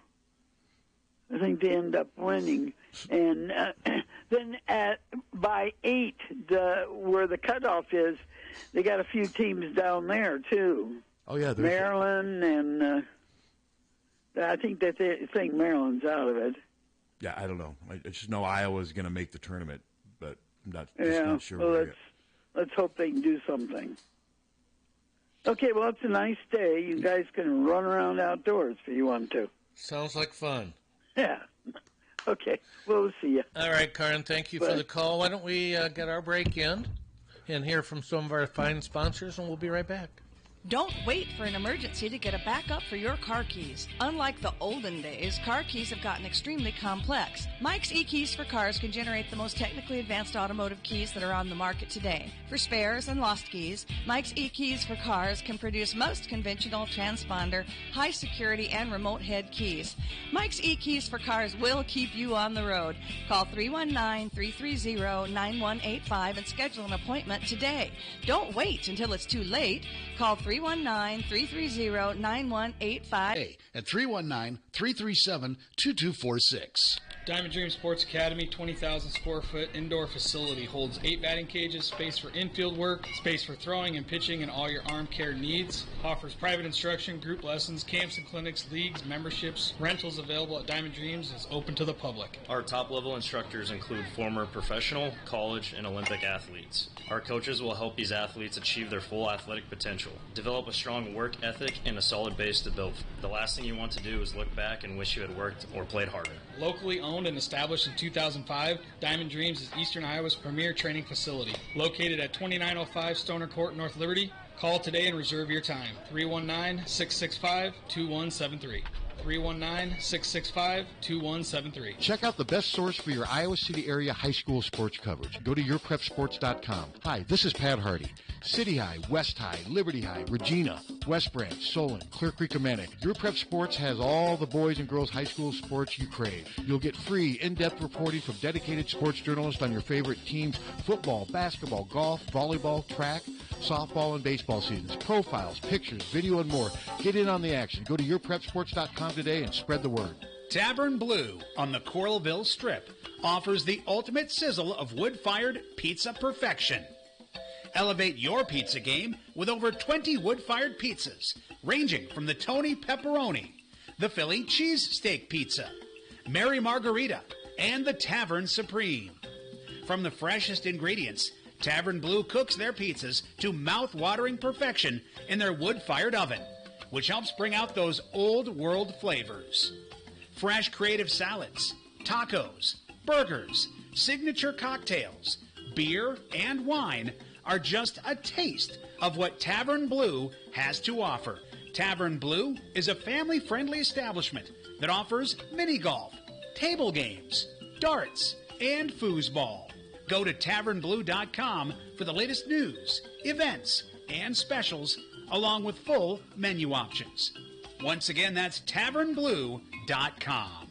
I think they end up winning. And then by 8, where the cutoff is, they got a few teams down there, too. Oh, yeah. Maryland, and I think that they think Maryland's out of it. Yeah, I don't know. I just know Iowa's going to make the tournament, but I'm not sure. Well, let's hope they can do something. Okay, well, it's a nice day. You guys can run around outdoors if you want to. Sounds like fun. Yeah. Okay, we'll see you. All right, Karin, thank you for the call. Why don't we get our break in and hear from some of our fine sponsors, and we'll be right back. Don't wait for an emergency to get a backup for your car keys. Unlike the olden days, car keys have gotten extremely complex. Mike's eKeys for Cars can generate the most technically advanced automotive keys that are on the market today. For spares and lost keys, Mike's eKeys for Cars can produce most conventional transponder, high security, and remote head keys. Mike's eKeys for Cars will keep you on the road. Call 319-330-9185 and schedule an appointment today. Don't wait until it's too late. Call 319-330-9185 at 319-337-2246. Diamond Dream Sports Academy 20,000 square foot indoor facility holds 8 batting cages, space for infield work, space for throwing and pitching and all your arm care needs. Offers private instruction, group lessons, camps and clinics, leagues, memberships. Rentals available at Diamond Dreams is open to the public. Our top level instructors include former professional, college, and Olympic athletes. Our coaches will help these athletes achieve their full athletic potential, develop a strong work ethic, and a solid base to build. The last thing you want to do is look back and wish you had worked or played harder. Locally owned and established in 2005, Diamond Dreams is Eastern Iowa's premier training facility. Located at 2905 Stoner Court, North Liberty. Call today and reserve your time. 319-665-2173. 319-665-2173. Check out the best source for your Iowa City area high school sports coverage. Go to yourprepsports.com. Hi, this is Pat Harty. City High, West High, Liberty High, Regina, West Branch, Solon, Clear Creek, Amanic. Your Prep Sports has all the boys and girls high school sports you crave. You'll get free, in-depth reporting from dedicated sports journalists on your favorite teams: football, basketball, golf, volleyball, track, softball, and baseball seasons. Profiles, pictures, video, and more. Get in on the action. Go to yourprepsports.com today and spread the word. Tavern Blue on the Coralville Strip offers the ultimate sizzle of wood-fired pizza perfection. Elevate your pizza game with over 20 wood-fired pizzas, ranging from the Tony Pepperoni, the Philly Cheesesteak Pizza, Mary Margarita, and the Tavern Supreme. From the freshest ingredients, Tavern Blue cooks their pizzas to mouth-watering perfection in their wood-fired oven, which helps bring out those old-world flavors. Fresh creative salads, tacos, burgers, signature cocktails, beer, and wine are just a taste of what Tavern Blue has to offer. Tavern Blue is a family-friendly establishment that offers mini golf, table games, darts, and foosball. Go to tavernblue.com for the latest news, events, and specials, along with full menu options. Once again, that's tavernblue.com.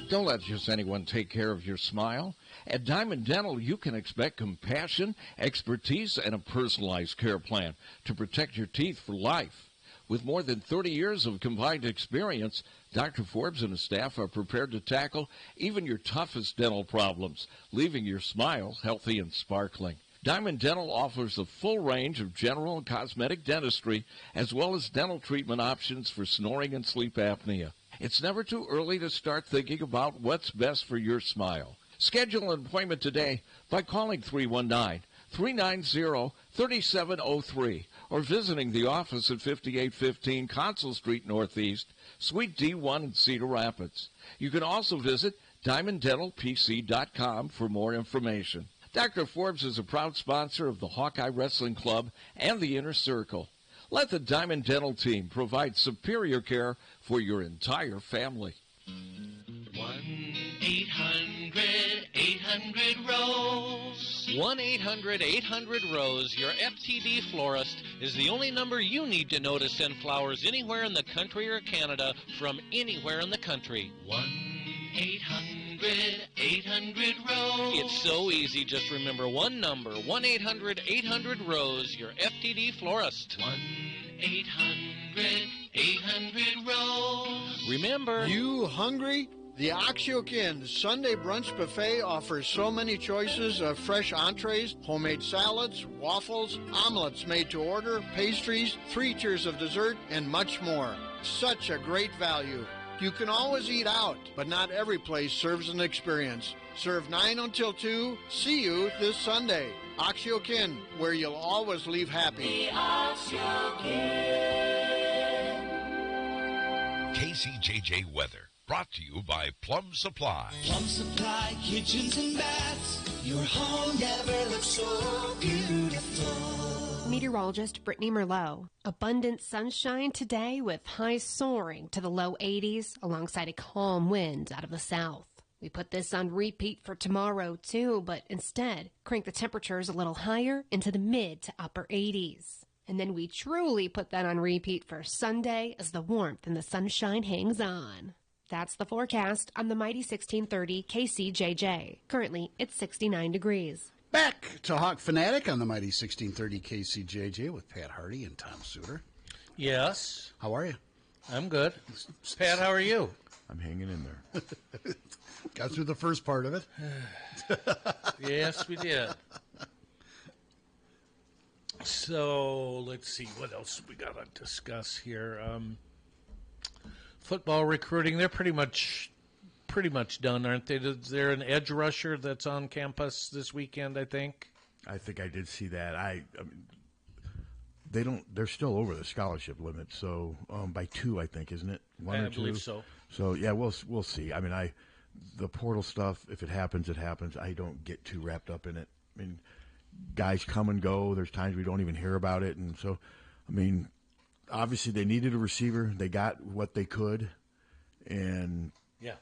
Don't let just anyone take care of your smile. At Diamond Dental, you can expect compassion, expertise, and a personalized care plan to protect your teeth for life. With more than 30 years of combined experience, Dr. Forbes and his staff are prepared to tackle even your toughest dental problems, leaving your smile healthy and sparkling. Diamond Dental offers a full range of general and cosmetic dentistry, as well as dental treatment options for snoring and sleep apnea. It's never too early to start thinking about what's best for your smile. Schedule an appointment today by calling 319-390-3703 or visiting the office at 5815 Consul Street Northeast, Suite D1 in Cedar Rapids. You can also visit DiamondDentalPC.com for more information. Dr. Forbes is a proud sponsor of the Hawkeye Wrestling Club and the Inner Circle. Let the Diamond Dental team provide superior care for your entire family. 1-800-800-ROSE. 1-800-800-ROSE. Your FTD florist is the only number you need to know to send flowers anywhere in the country or Canada from anywhere in the country. 1-800-800-ROSE. It's so easy. Just remember one number. 1-800-800-ROSE. Your FTD florist. 1-800-800-ROSE. Remember. You hungry? The Oxyokin Sunday Brunch Buffet offers so many choices of fresh entrees, homemade salads, waffles, omelets made to order, pastries, 3 tiers of dessert, and much more. Such a great value. You can always eat out, but not every place serves an experience. Serve 9 until 2. See you this Sunday. Oxyokin, where you'll always leave happy. The Oxyokin. KCJJ Weather. Brought to you by Plum Supply. Plum Supply kitchens and baths. Your home never looks so beautiful. Meteorologist Brittany Merlot. Abundant sunshine today with highs soaring to the low 80s alongside a calm wind out of the south. We put this on repeat for tomorrow too, but instead crank the temperatures a little higher into the mid to upper 80s. And then we truly put that on repeat for Sunday as the warmth and the sunshine hangs on. That's the forecast on the mighty 1630 KCJJ. Currently, it's 69 degrees. Back to Hawkfanatic on the mighty 1630 KCJJ with Pat Harty and Tom Suter. Yes. How are you? I'm good. Pat, how are you? I'm hanging in there. Got through the first part of it. Yes, we did. So let's see what else we got to discuss here. Football recruiting, they're pretty much done, aren't they? Is there an edge rusher that's on campus this weekend, I think? I think I did see that. I mean, they're still over the scholarship limit, so by 2, I think, isn't it? 1 or 2? I believe so. So yeah, we'll see. I mean, the portal stuff, if it happens, it happens. I don't get too wrapped up in it. I mean, guys come and go. There's times we don't even hear about it, and so, I mean, obviously they needed a receiver. They got what they could, and yeah,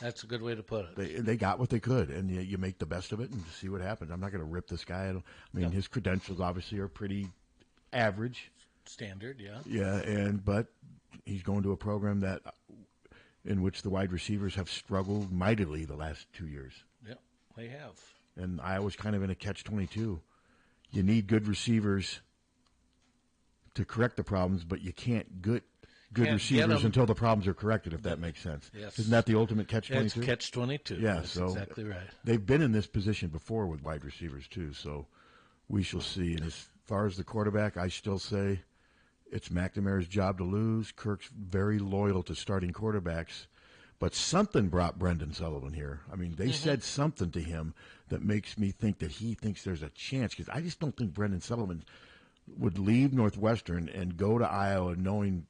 that's a good way to put it. They got what they could, and you make the best of it and see what happens. I'm not going to rip this guy. His credentials obviously are pretty average, standard, yeah. Yeah, but he's going to a program in which the wide receivers have struggled mightily the last 2 years. Yeah, they have. And Iowa's kind of in a catch-22. You need good receivers to correct the problems, but you can't get good receivers until the problems are corrected, if that makes sense. Yes. Isn't that the ultimate catch-22? It's catch-22. Yeah, that's so exactly right. They've been in this position before with wide receivers, too, so we shall see. And as far as the quarterback, I still say it's McNamara's job to lose. Kirk's very loyal to starting quarterbacks. But something brought Brendan Sullivan here. I mean, they said something to him that makes me think that he thinks there's a chance. Because I just don't think Brendan Sullivan would leave Northwestern and go to Iowa knowing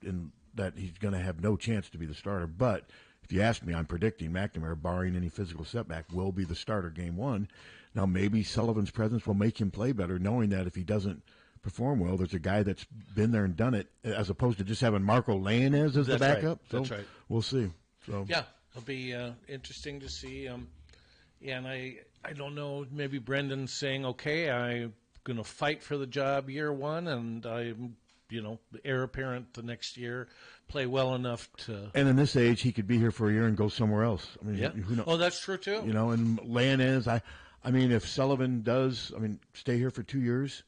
that he's going to have no chance to be the starter. But if you ask me, I'm predicting McNamara, barring any physical setback, will be the starter game 1. Now, maybe Sullivan's presence will make him play better, knowing that if he doesn't perform well, there's a guy that's been there and done it, as opposed to just having Marco Lainez as the backup. Right. That's right. We'll see. So yeah, it'll be interesting to see. And I don't know, maybe Brendan's saying, okay, I'm going to fight for the job year 1, and I'm, the heir apparent the next year, play well enough to. And in this age, he could be here for a year and go somewhere else. I mean, yeah. Who knows? Oh, that's true too. And Lainez, I mean, if Sullivan does, stay here for 2 years,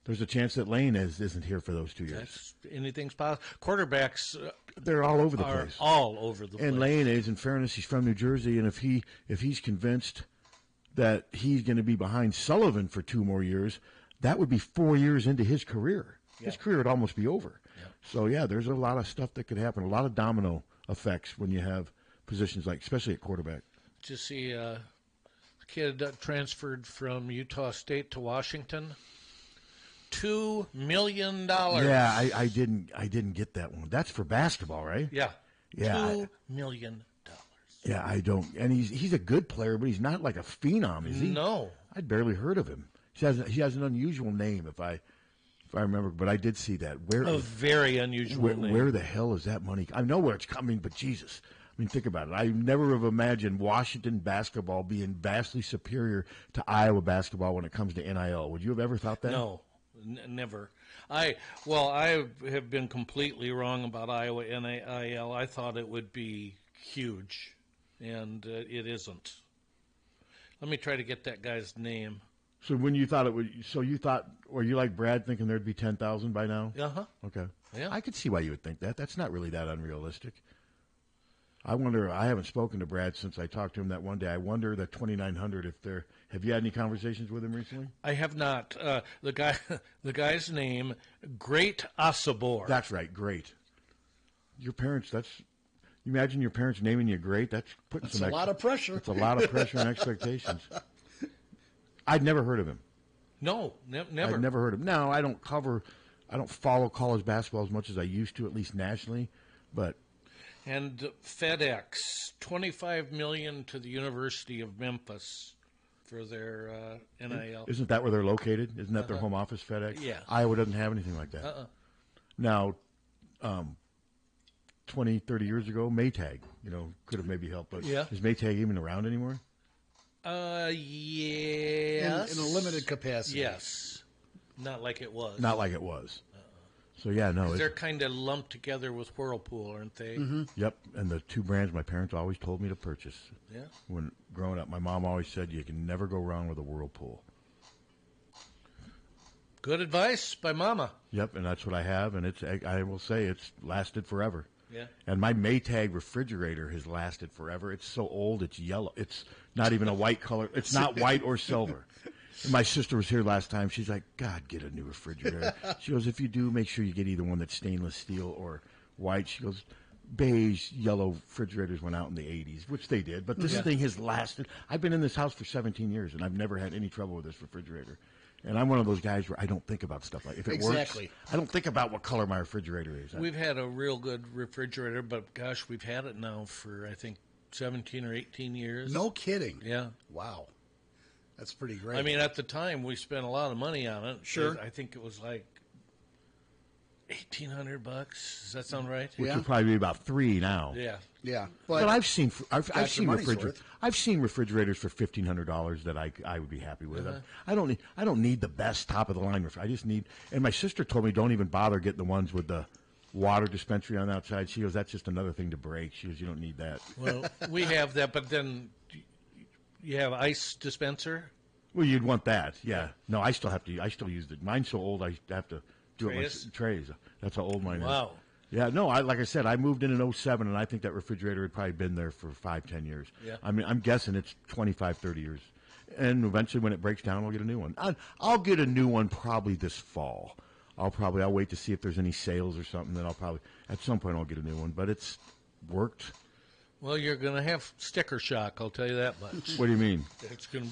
there's a chance that Lainez isn't here for those 2 years. Anything's possible. Quarterbacks, they're all over the place. All over the place. And Lainez, in fairness, he's from New Jersey, and if he's convinced that he's going to be behind Sullivan for 2 more years, that would be 4 years into his career. Yeah. His career would almost be over. Yeah. So yeah, there's a lot of stuff that could happen. A lot of domino effects when you have positions like, especially at quarterback. Just see a kid transferred from Utah State to Washington. $2 million. Yeah, I didn't get that one. That's for basketball, right? Yeah. Yeah. $2 million. Yeah, I don't. And he's a good player, but he's not like a phenom, is he? No. I'd barely heard of him. He has an unusual name, if I remember. But I did see that. A very unusual name. Where the hell is that money? I know where it's coming, but Jesus. I mean, think about it. I never have imagined Washington basketball being vastly superior to Iowa basketball when it comes to NIL. Would you have ever thought that? No. Never. I have been completely wrong about Iowa NIL. I thought it would be huge, and it isn't. Let me try to get that guy's name. So when you thought it would, were you like Brad thinking there'd be 10,000 by now? Uh-huh. Okay. Yeah. I could see why you would think that. That's not really that unrealistic. I wonder. I haven't spoken to Brad since I talked to him that one day. I wonder that 2,900. Have you had any conversations with him recently? I have not. The guy's name, Great Asabor. That's right, Great. Your parents. You imagine your parents naming you Great. That's putting a lot of pressure. It's a lot of pressure and expectations. I'd never heard of him. No, never. I've never heard of him. Now I don't follow college basketball as much as I used to, at least nationally, but. And FedEx, $25 million to the University of Memphis for their NIL. Isn't that where they're located? Isn't that their home office, FedEx? Yeah. Iowa doesn't have anything like that. Now, 20, 30 years ago, Maytag, could have maybe helped. But is Maytag even around anymore? Yes. In a limited capacity. Yes. Not like it was. Not like it was. So, yeah, no. They're kind of lumped together with Whirlpool, aren't they? Mm-hmm. Yep, and the two brands my parents always told me to purchase. Yeah. When growing up, my mom always said you can never go wrong with a Whirlpool. Good advice by Mama. Yep, and that's what I have, and I will say it's lasted forever. Yeah. And my Maytag refrigerator has lasted forever. It's so old, it's yellow. It's not even a white color. It's not white or silver. And my sister was here last time. She's like, God, get a new refrigerator. She goes, if you do, make sure you get either one that's stainless steel or white. She goes, beige, yellow refrigerators went out in the 80s, which they did. But this thing has lasted. I've been in this house for 17 years, and I've never had any trouble with this refrigerator. And I'm one of those guys where I don't think about stuff like if it works. I don't think about what color my refrigerator is. We've had a real good refrigerator, but gosh, we've had it now for, I think, 17 or 18 years. No kidding. Yeah. Wow. That's pretty great. I mean, at the time, we spent a lot of money on it. Sure. I think it was like $1,800. Does that sound right? Which would probably be about $3 now. Yeah. Yeah. But I've seen refrigerators. I've seen refrigerators for $1,500 that I would be happy with. I don't need the best top of the line refrigerator. I just need. And my sister told me don't even bother getting the ones with the water dispensary on the outside. She goes, that's just another thing to break. She goes, you don't need that. Well, we have that, but then you have ice dispenser. Well, you'd want that, yeah. No, I still use it. Mine's so old I have to do it with trays. That's how old mine is. Wow. Yeah, no, like I said, I moved in 2007, and I think that refrigerator had probably been there for 5-10 years. Yeah. I mean, I'm guessing it's 25, 30 years. And eventually when it breaks down, I'll get a new one. I'll get a new one probably this fall. I'll wait to see if there's any sales or something. Then at some point, I'll get a new one. But it's worked. Well, you're going to have sticker shock, I'll tell you that much. What do you mean? It's going to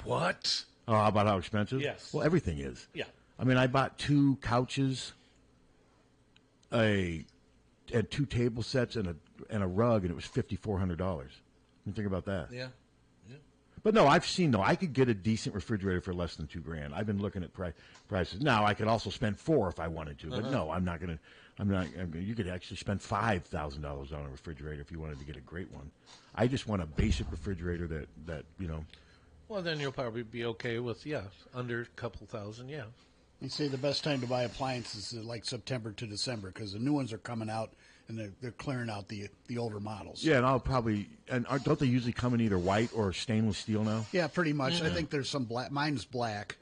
what? Oh, about how expensive? Yes. Well, everything is. Yeah. I mean, I bought 2 couches, and 2 table sets, and a rug, and it was $5,400. You think about that? Yeah. But no, I could get a decent refrigerator for less than $2,000. I've been looking at prices. Now I could also spend $4,000 if I wanted to, but no, I'm not going to. You could actually spend $5,000 on a refrigerator if you wanted to get a great one. I just want a basic refrigerator that. Well, then you'll probably be okay with under a couple thousand. Yeah. You say the best time to buy appliances is like September to December because the new ones are coming out and they're clearing out the older models. Yeah, and don't they usually come in either white or stainless steel now? Yeah, pretty much. I think there's some black. Mine's black.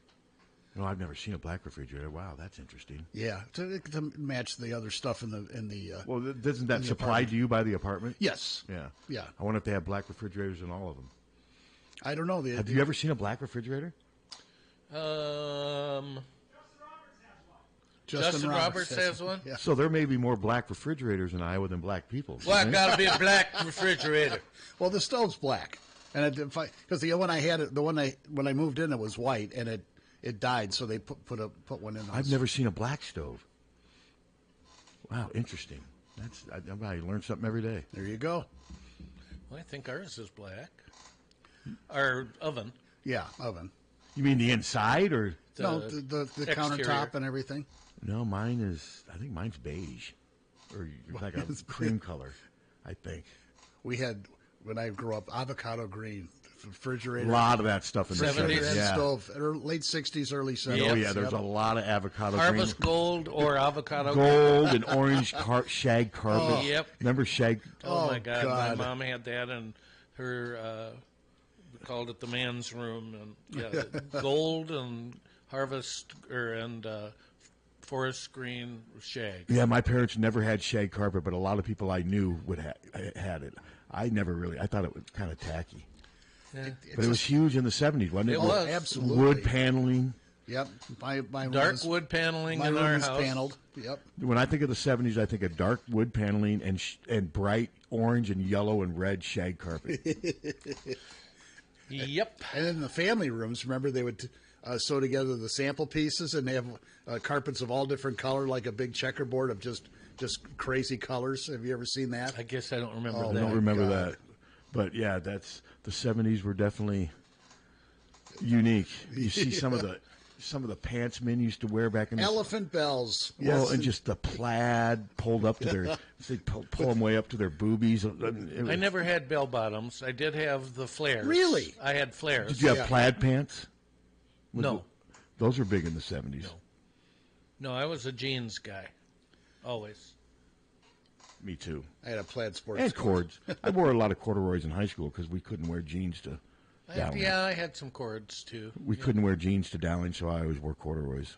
No, I've never seen a black refrigerator. Wow, that's interesting. Yeah, to match the other stuff in the. Well, doesn't that supplied to you by the apartment? Yes. Yeah. Yeah. I wonder if they have black refrigerators in all of them. I don't know. Have you ever seen a black refrigerator? Justin Roberts has one. Yeah. So there may be more black refrigerators in Iowa than black people. Well, I've got to be a black refrigerator. Well, the stove's black, and because the one I had, when I moved in, it was white, and it died, so they put one in. I've never seen a black stove. Wow, interesting. I learn something every day. There you go. Well, I think ours is black. Our oven. Yeah, oven. You mean the inside or the countertop and everything? No, mine is. I think mine's beige, or like a cream color. I think we had when I grew up avocado green refrigerator. A lot of that stuff in the 70s. Yeah. Stove, late 60s, early 70s. Oh yeah, there's a lot of avocado Harvest green. gold or avocado gold and orange shag carpet. Oh, yep. Remember shag? Oh my God, my mom had that in her. We called it the man's room, and gold and harvest and forest green shag. Yeah, my parents never had shag carpet, but a lot of people I knew had it. I never really. I thought it was kind of tacky. Yeah. But it was huge in the 70s, wasn't it? It was. Absolutely. Wood paneling. Yep. My dark wood paneling in our house. Paneled. Yep. When I think of the 70s, I think of dark wood paneling and bright orange and yellow and red shag carpet. Yep. And in the family rooms, remember they would sew together the sample pieces, and they have carpets of all different color, like a big checkerboard of just crazy colors. Have you ever seen that? I guess I don't remember I that. don't remember that. But yeah, the 70s were definitely unique. You see some of the pants men used to wear back in the Elephant bells. Well, Yes. and just the plaid pulled up to their, they pull them way up to their boobies. I never had bell bottoms. I did have the flares. Really? I had flares. Did you have plaid pants? No. Those were big in the 70s. No, I was a jeans guy. Always. Me too. I had a plaid sports And coat. cords. I wore a lot of corduroys in high school because we couldn't wear jeans to Dowling. I had some cords too. We couldn't wear jeans to Dowling, so I always wore corduroys.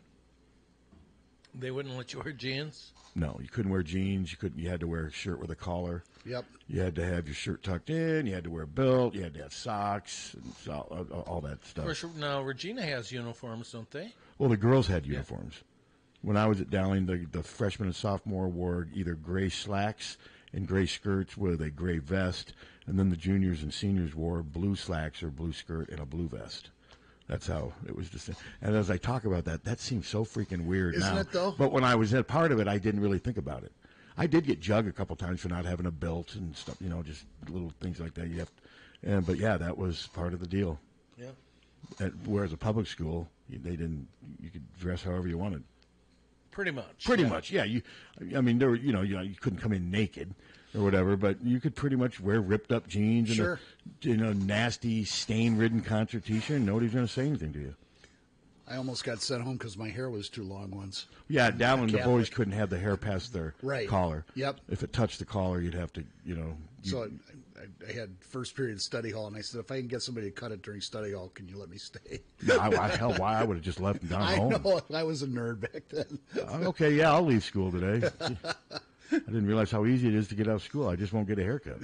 They wouldn't let you wear jeans? No, you couldn't wear jeans. You had to wear a shirt with a collar. Yep. You had to have your shirt tucked in. You had to wear a belt. You had to have socks and all that Of stuff. course, now Regina has uniforms, don't they? Well, the girls had uniforms. When I was at Dowling, the freshman and sophomore wore either gray slacks and gray skirts with a gray vest, and then the juniors and seniors wore blue slacks or blue skirt and a blue vest. That's how it was. And as I talk about that, that seems so freaking weird Isn't now. it, though? But when I was a part of it, I didn't really think about it. I did get jugged a couple times for not having a belt and stuff, just little things like that. But yeah, that was part of the deal. Yeah. Whereas a public school, you could dress however you wanted. Pretty much. Pretty much, yeah. You couldn't come in naked or whatever, but you could pretty much wear ripped up jeans and a nasty stain-ridden concert T-shirt, and nobody's going to say anything to you. I almost got sent home because my hair was too long once. Yeah, Dowling, the boys couldn't have the hair past their collar. Yep. If it touched the collar, you'd have to, So I had first period study hall, and I said, if I can get somebody to cut it during study hall, can you let me stay? No, why? I would have just left and gone home. I know. I was a nerd back then. Okay, yeah, I'll leave school today. I didn't realize how easy it is to get out of school. I just won't get a haircut.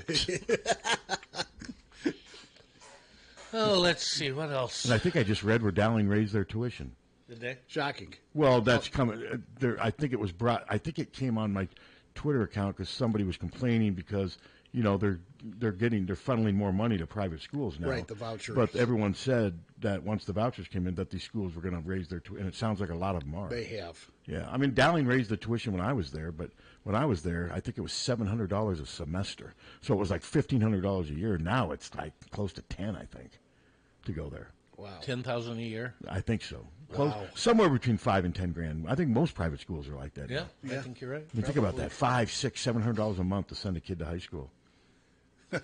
Oh, let's see. What else? And I think I just read where Dowling raised their tuition. Did they? Shocking. Well, that's coming. I think it was brought. I think it came on my Twitter account because somebody was complaining because they're funneling more money to private schools now. Right, the vouchers. But everyone said that once the vouchers came in, that these schools were going to raise their tuition, and it sounds like a lot of them are. They have. Yeah, I mean Dowling raised the tuition when I was there, but when I was there, I think it was $700 a semester. So it was like $1,500 a year. Now it's like close to 10, I think, to go there. Wow. 10,000 a year? I think so. Wow. Somewhere between $5,000 and $10,000. I think most private schools are like that. Yeah, now. I think you're right. I mean, think about that: $500, $600, $700 a month to send a kid to high school. Wow.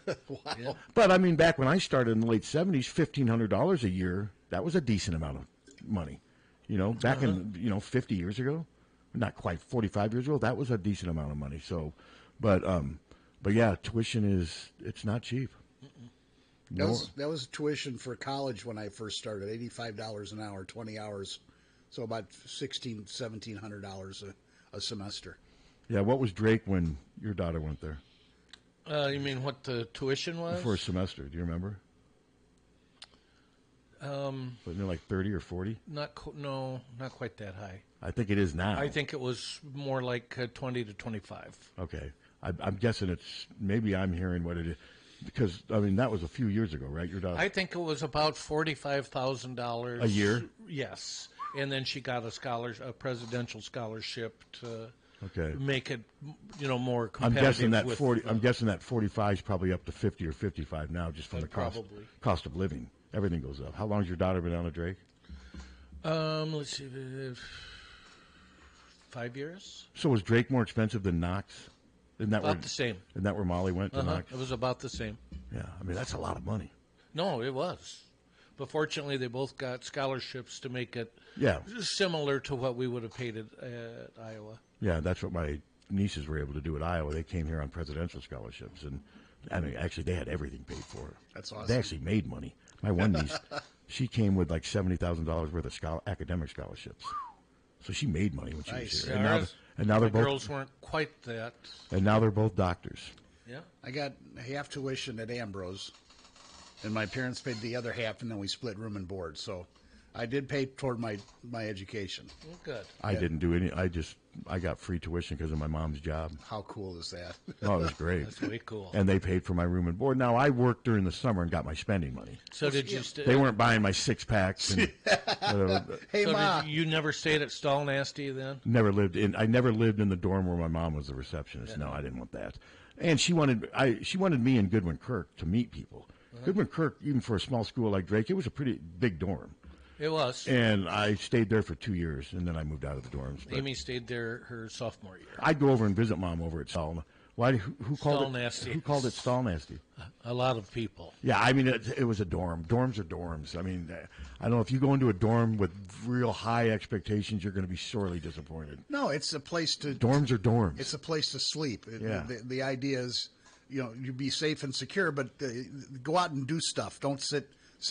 Yeah. But I mean, back when I started in the late '70s, $1,500 a year—that was a decent amount of money. Back in 50 years ago, not quite 45 years ago, that was a decent amount of money. So, but yeah, tuition it's not cheap. That was tuition for college when I first started, $85 an hour, 20 hours, so about $1,600, $1,700 a semester. Yeah, what was Drake when your daughter went there? You mean what the tuition was? For a semester, do you remember? Wasn't it like 30 or 40? Not quite that high. I think it is now. I think it was more like 20 to 25. Okay, I'm guessing maybe I'm hearing what it is. Because, I mean, that was a few years ago, right? Your daughter? I think it was about $45,000 a year. Yes, and then she got a presidential scholarship to make it, more competitive. I'm guessing that 45 is probably up to 50 or 55 now, just from the cost of living. Everything goes up. How long has your daughter been down at Drake? Let's see, 5 years. So was Drake more expensive than Knox? About the same. Isn't that where Molly went to Knox? It was about the same. Yeah, I mean, that's a lot of money. No, it was. But fortunately, they both got scholarships to make it similar to what we would have paid at Iowa. Yeah, that's what my nieces were able to do at Iowa. They came here on presidential scholarships. And, I mean, actually, they had everything paid for. That's awesome. They actually made money. My one niece, she came with like $70,000 worth of academic scholarships. So she made money when she was here. And now they're both girls weren't quite that. And now they're both doctors. Yeah. I got half tuition at Ambrose, and my parents paid the other half, and then we split room and board. So I did pay toward my education. Good. I didn't do any. I got free tuition because of my mom's job. How cool is that? Oh, it was great. That's way cool. And they paid for my room and board. Now I worked during the summer and got my spending money. So did you? They weren't buying my 6-packs. And, hey, so Ma. you never stayed at Stall Nasty then? I never lived in the dorm where my mom was the receptionist. Yeah. No, I didn't want that. And she wanted me and Goodwin Kirk to meet people. Goodman Kirk, even for a small school like Drake, it was a pretty big dorm. It was. And I stayed there for 2 years, and then I moved out of the dorms. But Amy stayed there her sophomore year. I'd go over and visit Mom over at Stall. Who called Stall it nasty? Who called it Stall Nasty? A lot of people. Yeah, I mean, it was a dorm. Dorms are dorms. I mean, I don't know, if you go into a dorm with real high expectations, you're going to be sorely disappointed. No, it's a place to... Dorms are dorms. It's a place to sleep. Yeah. The idea is, you be safe and secure, but go out and do stuff. Don't sit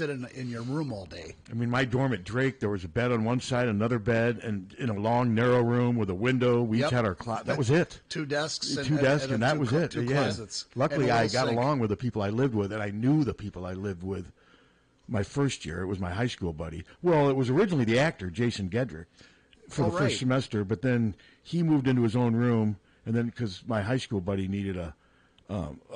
in your room all day. I mean, my dorm at Drake, there was a bed on one side, another bed, and in a long, narrow room with a window. We each had our closet. That was it. 2 desks. And that was it. Two closets. Luckily, I got along with the people I lived with, and I knew the people I lived with my first year. It was my high school buddy. Well, it was originally the actor, Jason Gedrick, for the first semester, but then he moved into his own room, and then because my high school buddy needed a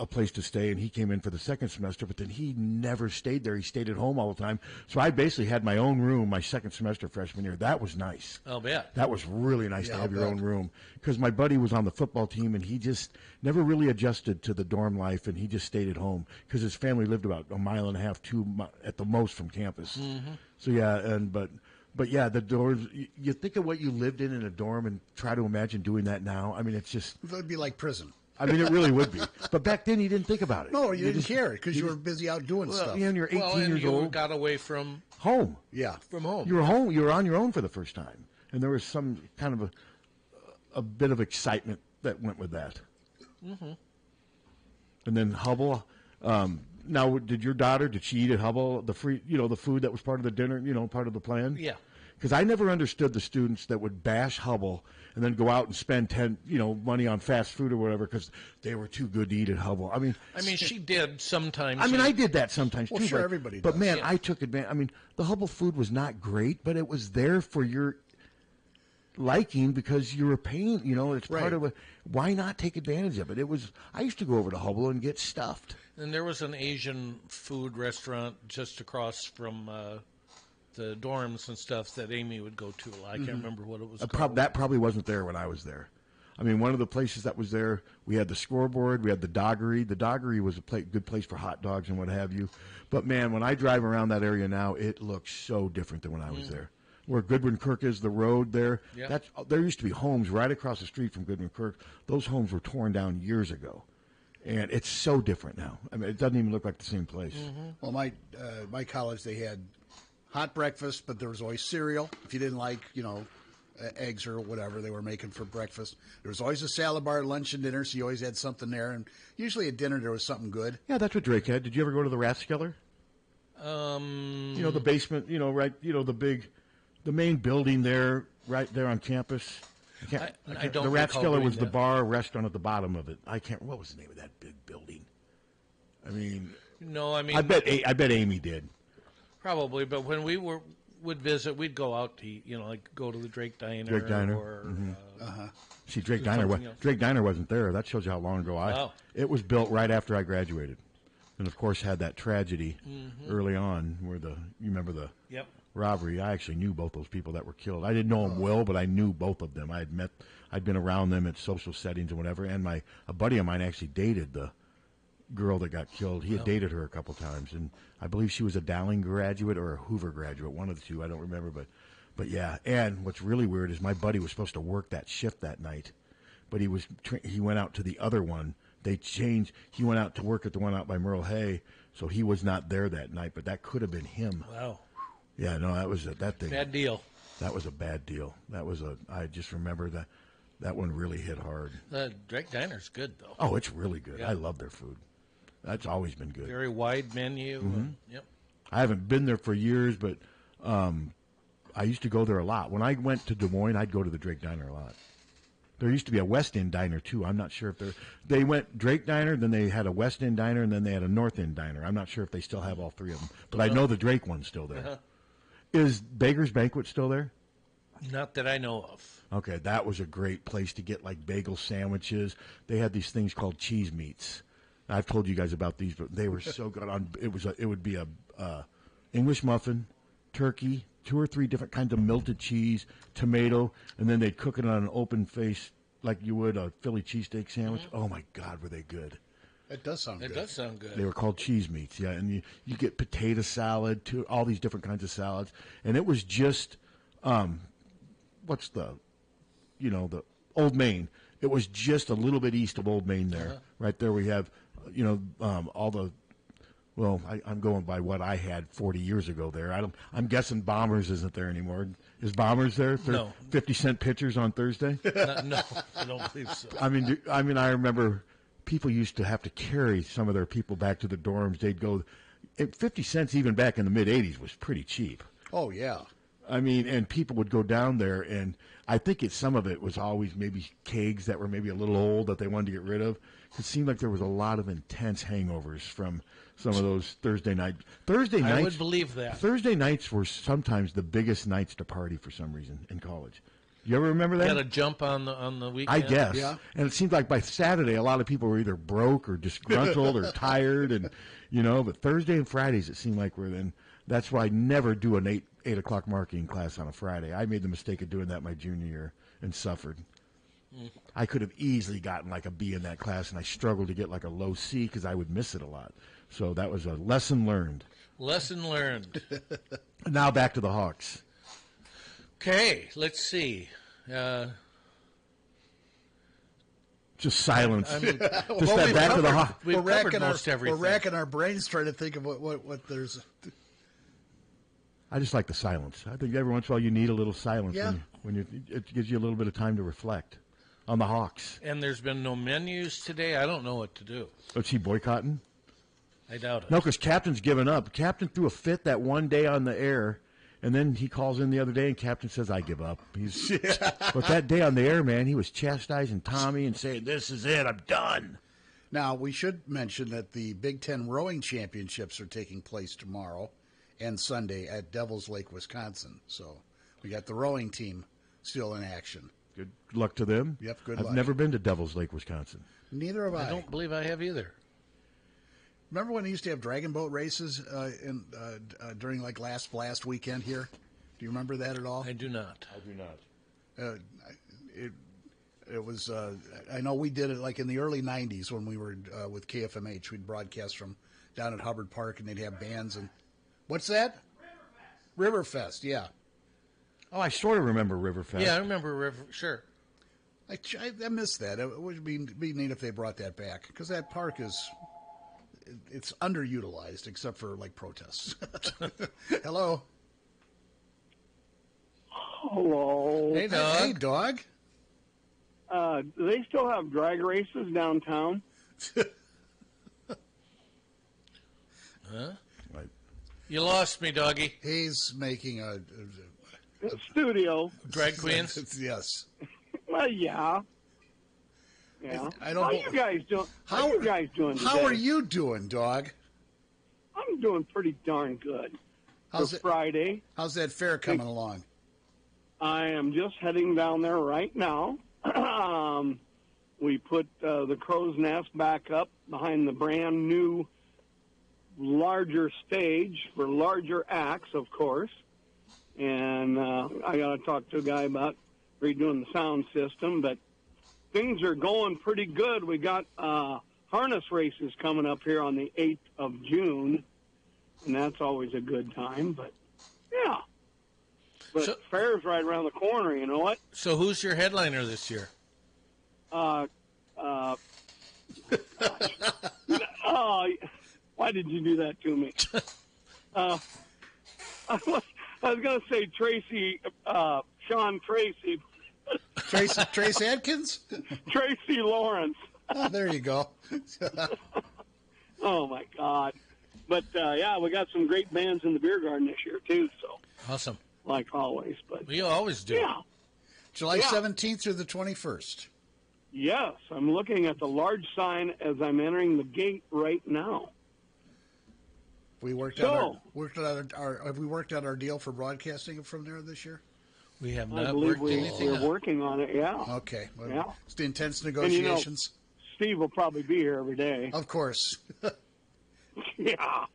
place to stay, and he came in for the second semester, but then he never stayed there. He stayed at home all the time. So I basically had my own room my second semester freshman year. That was nice. I'll bet. That was really nice to have your own room, because my buddy was on the football team, and he just never really adjusted to the dorm life, and he just stayed at home because his family lived about 1.5 miles, 2 at the most from campus. Mm-hmm. So yeah, but yeah, the doors. You think of what you lived in a dorm, and try to imagine doing that now. I mean, it's just... It would be like prison. I mean, it really would be. But back then, you didn't think about it. No, you didn't care because you were busy out doing stuff. Yeah, and you're 18 years you old. got away from home. Yeah, from home. You were home. You were on your own for the first time, and there was some kind of a bit of excitement that went with that. Mm-hmm. And then Hubble. Now, did your daughter? Did she eat at Hubble the free? The food that was part of the dinner. Part of the plan. Yeah. Because I never understood the students that would bash Hubble and then go out and spend money on fast food or whatever because they were too good to eat at Hubble. I mean, she did sometimes. I mean, I did that sometimes too. Sure, everybody But does. man, Yeah. I took advantage. I mean, the Hubble food was not great, but it was there for your liking because you were paying. It's part of why not take advantage of it? I used to go over to Hubble and get stuffed. And there was an Asian food restaurant just across from the dorms and stuff that Amy would go to. I can't remember what it was called. That probably wasn't there when I was there. I mean, one of the places that was there, we had the scoreboard, we had the doggery. The doggery was a good place for hot dogs and what have you. But, man, when I drive around that area now, it looks so different than when I was there. Where Goodwin Kirk is, the road there, there used to be homes right across the street from Goodwin Kirk. Those homes were torn down years ago. And it's so different now. I mean, it doesn't even look like the same place. Mm-hmm. Well, my college, they had hot breakfast, but there was always cereal. If you didn't like, eggs or whatever they were making for breakfast, there was always a salad bar, lunch and dinner, so you always had something there. And usually at dinner there was something good. Yeah, that's what Drake had. Did you ever go to the Rathskeller? The basement, right, the main building there, right there on campus. I don't the recall Rathskeller doing was the that. bar restaurant at the bottom of it. What was the name of that big building? I mean, I bet Amy did. Probably, but when we would visit, we'd go out to eat. Like go to the Drake Diner. Drake Diner. Or, See, Drake something Diner. else. Drake Diner wasn't there. That shows you how long ago Wow. It was built right after I graduated, and of course had that tragedy Mm-hmm. early on where you remember the Yep. robbery. I actually knew both those people that were killed. I didn't know them well, but I knew both of them. I'd been around them at social settings and whatever. And a buddy of mine actually dated the girl that got killed. He had dated her a couple times, and I believe she was a Dowling graduate or a Hoover graduate, one of the two. I don't remember, but yeah. And what's really weird is my buddy was supposed to work that shift that night, but he went out to the other one. They changed. He went out to work at the one out by Merle Hay, so he was not there that night. But that could have been him. Wow. Yeah, no, that was that thing. Bad deal. That was a bad deal. I just remember that one really hit hard. The Drake Diner's good though. Oh, it's really good. Yeah. I love their food. That's always been good. Very wide menu. Mm-hmm. Yep. I haven't been there for years, but I used to go there a lot. When I went to Des Moines, I'd go to the Drake Diner a lot. There used to be a West End Diner, too. I'm not sure if they went Drake Diner, then they had a West End Diner, and then they had a North End Diner. I'm not sure if they still have all three of them, but I know the Drake one's still there. Uh-huh. Is Baker's Banquet still there? Not that I know of. Okay, that was a great place to get like bagel sandwiches. They had these things called cheese meats. I've told you guys about these, but they were so good. It would be a English muffin, turkey, 2 or 3 different kinds of melted cheese, tomato, and then they'd cook it on an open face like you would a Philly cheesesteak sandwich. Mm-hmm. Oh my God, were they good! It does sound good. It does sound good. They were called cheese meats, yeah. And you get potato salad, all these different kinds of salads. And it was just, what's the Old Main. It was just a little bit east of Old Main there. Right there we have, all the, well, I'm going by what I had 40 years ago there. I'm guessing Bombers isn't there anymore. Is Bombers there? No. 50-cent pitchers on Thursday? No, I don't believe so. I remember people used to have to carry some of their people back to the dorms. They'd go, 50 cents even back in the mid-'80s was pretty cheap. Oh, yeah. And people would go down there, and I think some of it was always maybe kegs that were maybe a little old that they wanted to get rid of. It seemed like there was a lot of intense hangovers from some of those Thursday nights. I would believe that. Thursday nights were sometimes the biggest nights to party for some reason in college. You ever remember that? Got a jump on the weekend? I guess. Yeah. And it seemed like by Saturday, a lot of people were either broke or disgruntled or tired. And, but Thursday and Fridays, it seemed like we're then. That's why I never do an 8 o'clock marketing class on a Friday. I made the mistake of doing that my junior year and suffered. I could have easily gotten like a B in that class, and I struggled to get like a low C because I would miss it a lot. So that was a lesson learned. Lesson learned. Now back to the Hawks. Okay, let's see. Just silence. Just that back to the Hawks. We're racking We're racking our brains trying to think of what there's. I just like the silence. I think every once in a while you need a little silence when it gives you a little bit of time to reflect on the Hawks. And there's been no menus today. I don't know what to do. Oh, is he boycotting? I doubt it. No, because Captain's given up. Captain threw a fit that one day on the air, and then he calls in the other day, and Captain says, I give up. But that day on the air, man, he was chastising Tommy and saying, this is it, I'm done. Now, we should mention that the Big Ten Rowing Championships are taking place tomorrow and Sunday at Devils Lake, Wisconsin. So we got the rowing team still in action. Good luck to them. Yep, good I've luck. never been to Devils Lake, Wisconsin. Neither have I. I don't believe I have either. Remember when they used to have dragon boat races during like last weekend here? Do you remember that at all? I do not. I do not. It was. I know we did it like in the early '90s when we were with KFMH. We'd broadcast from down at Hubbard Park, and they'd have bands and. What's that? Riverfest, yeah. Oh, I sort of remember Riverfest. Yeah, I remember Sure. I missed that. It would be neat if they brought that back because that park it's underutilized except for like protests. Hello. Hello. Hey, dog. Hey, dog. Do they still have drag races downtown? Huh? You lost me, doggy. He's making a studio. Drag queens? Yes. Well, yeah. Yeah. I don't How you guys doing? How you guys doing today? How are you doing, dog? I'm doing pretty darn good. How's For it, Friday. How's that fair coming along? I am just heading down there right now. We put the crow's nest back up behind the brand new larger stage for larger acts, of course. And I got to talk to a guy about redoing the sound system, but things are going pretty good. We got harness races coming up here on the 8th of June, and that's always a good time. But, yeah. But fair's right around the corner, you know what? So who's your headliner this year? Why did you do that to me? I was going to say Tracy, Sean Tracy. Trace Adkins? Tracy Lawrence. Oh, there you go. Oh, my God. But, yeah, we got some great bands in the beer garden this year, too. So awesome. Like always. But we always do. Yeah. July 17th through the 21st. Yes, I'm looking at the large sign as I'm entering the gate right now. We have we worked out our deal for broadcasting from there this year? We have I not believe worked anything we're out. working on it, yeah. Okay. Well, Yeah. it's the intense And, negotiations. Steve will probably be here every day. Of course. Yeah.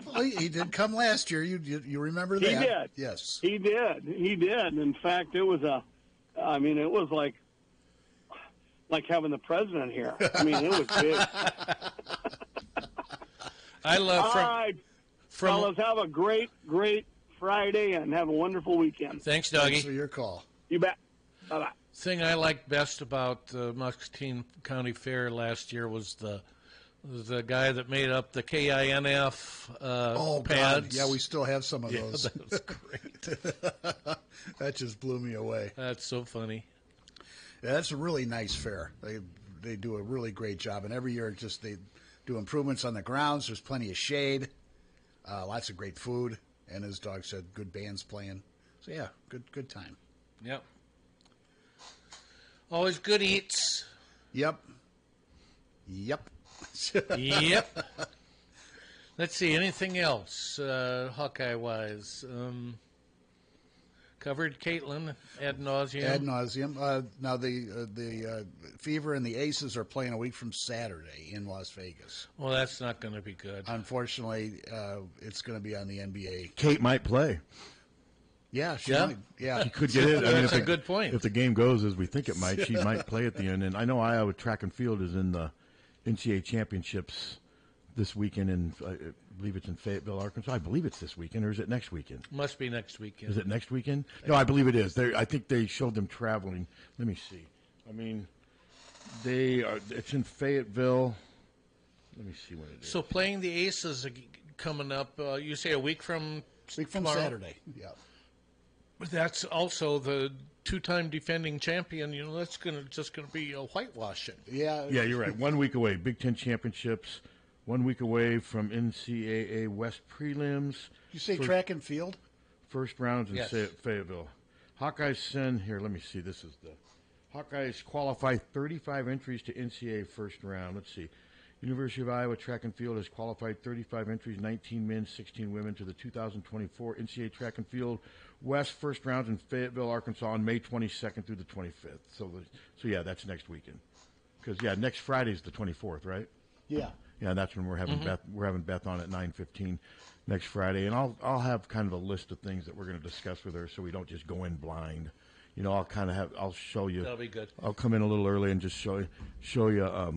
Well, he did come last year. You remember that? He did. Yes. He did. In fact, it was it was like having the president here. I mean, it was big. I love All right, fellas, have a great Friday and have a wonderful weekend. Thanks, Dougie. Thanks for your call. You bet. Bye-bye. Thing I liked best about the Muscatine County Fair last year was the guy that made up the KINF God. pads. Yeah, we still have some of Yeah, those. that was great. That just blew me away. That's so funny. Yeah, that's a really nice fair. They do a really great job, and every year just they do improvements on the grounds. There's plenty of shade, lots of great food, and as Doug said, good bands playing. So yeah, good time. Yep. Always good eats. Yep. Yep. Let's see. Anything else, Hawkeye-wise? Covered Caitlin ad nauseum. Ad nauseum. Now the Fever and the Aces are playing a week from Saturday in Las Vegas. Well, that's not going to be good. Unfortunately, it's going to be on the NBA. Kate might play. Yeah, she might. Yeah, she could get in. That's a good point. If the game goes as we think it might, she might play at the end. And I know Iowa track and field is in the NCAA championships this weekend, and I believe it's in Fayetteville, Arkansas. I believe it's this weekend, or is it next weekend? Must be next weekend. Is it next weekend? No, I believe it is. I think they showed them traveling. Let me see. I mean, it's in Fayetteville. Let me see when it is. So playing the Aces coming up, you say a week from tomorrow? Saturday. Yeah. But that's also the two-time defending champion. You know, that's just going to be a whitewashing. Yeah. Yeah, you're right. 1 week away. Big Ten championships. 1 week away from NCAA West prelims. You say track and field? First rounds in Yes. Fayetteville. Hawkeyes send here. Let me see. This is the Hawkeyes qualify 35 entries to NCAA first round. Let's see. University of Iowa track and field has qualified 35 entries, 19 men, 16 women, to the 2024 NCAA track and field West first rounds in Fayetteville, Arkansas, on May 22nd through the 25th. So yeah, that's next weekend. Because next Friday is the 24th, right? Yeah. Yeah, that's when we're having Beth on at 9:15 next Friday, and I'll have kind of a list of things that we're going to discuss with her, so we don't just go in blind. You know, I'll show you. That'll be good. I'll come in a little early and just show you. I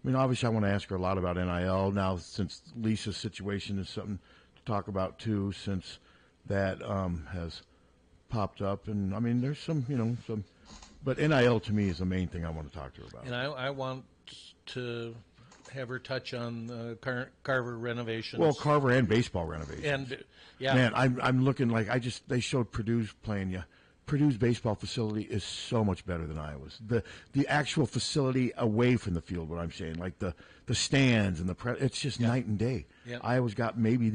mean, obviously, I want to ask her a lot about NIL now, since Lisa's situation is something to talk about too, since that has popped up, and I mean, there's some, but NIL to me is the main thing I want to talk to her about. And I want to have her touch on Carver renovations. Well, Carver and baseball renovations. And yeah, man, I'm looking like they showed Purdue's playing you. Purdue's baseball facility is so much better than Iowa's. The actual facility away from the field, what I'm saying, like the stands and it's just night and day. Yep. Iowa's got maybe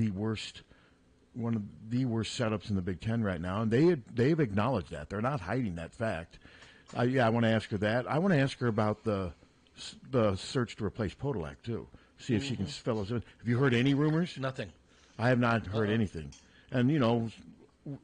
one of the worst setups in the Big Ten right now, and they've acknowledged that. They're not hiding that fact. I want to ask her that. I want to ask her about the search to replace Podolak too. See if she can fill us in. Have you heard any rumors? Nothing. I have not heard anything. And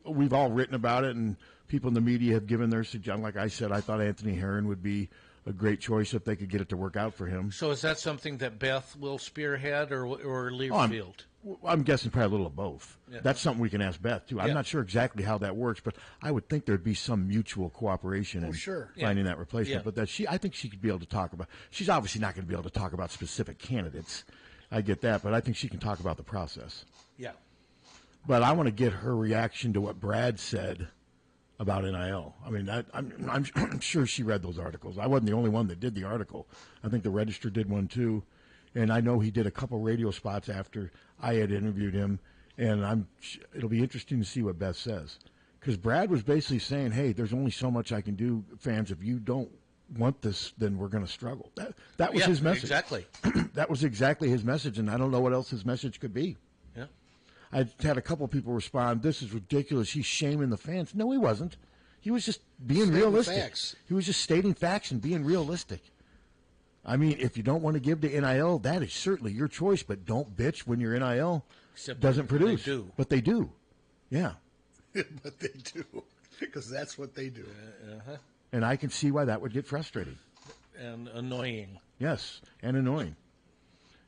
we've all written about it, and people in the media have given their suggestions. Like I said, I thought Anthony Herron would be a great choice if they could get it to work out for him. So is that something that Beth will spearhead or leave field? I'm guessing probably a little of both. Yeah. That's something we can ask Beth too. I'm not sure exactly how that works, but I would think there'd be some mutual cooperation in finding that replacement. Yeah. But I think she could be able to talk about. She's obviously not going to be able to talk about specific candidates. I get that, but I think she can talk about the process. Yeah. But I want to get her reaction to what Brad said about NIL. I mean, I'm sure she read those articles. I wasn't the only one that did the article. I think the Register did one too, and I know he did a couple radio spots after I had interviewed him. And it'll be interesting to see what Beth says, because Brad was basically saying, "Hey, there's only so much I can do, fans. If you don't want this, then we're going to struggle." That was his message. Exactly. That was exactly his message, and I don't know what else his message could be. Yeah. I had a couple people respond, "This is ridiculous. He's shaming the fans." No, he wasn't. He was just being realistic. Facts. He was just stating facts and being realistic. I mean, if you don't want to give to NIL, that is certainly your choice, but don't bitch when your NIL doesn't produce. They do. But they do. Yeah. But they do, because that's what they do. And I can see why that would get frustrating. And annoying. Yes, and annoying.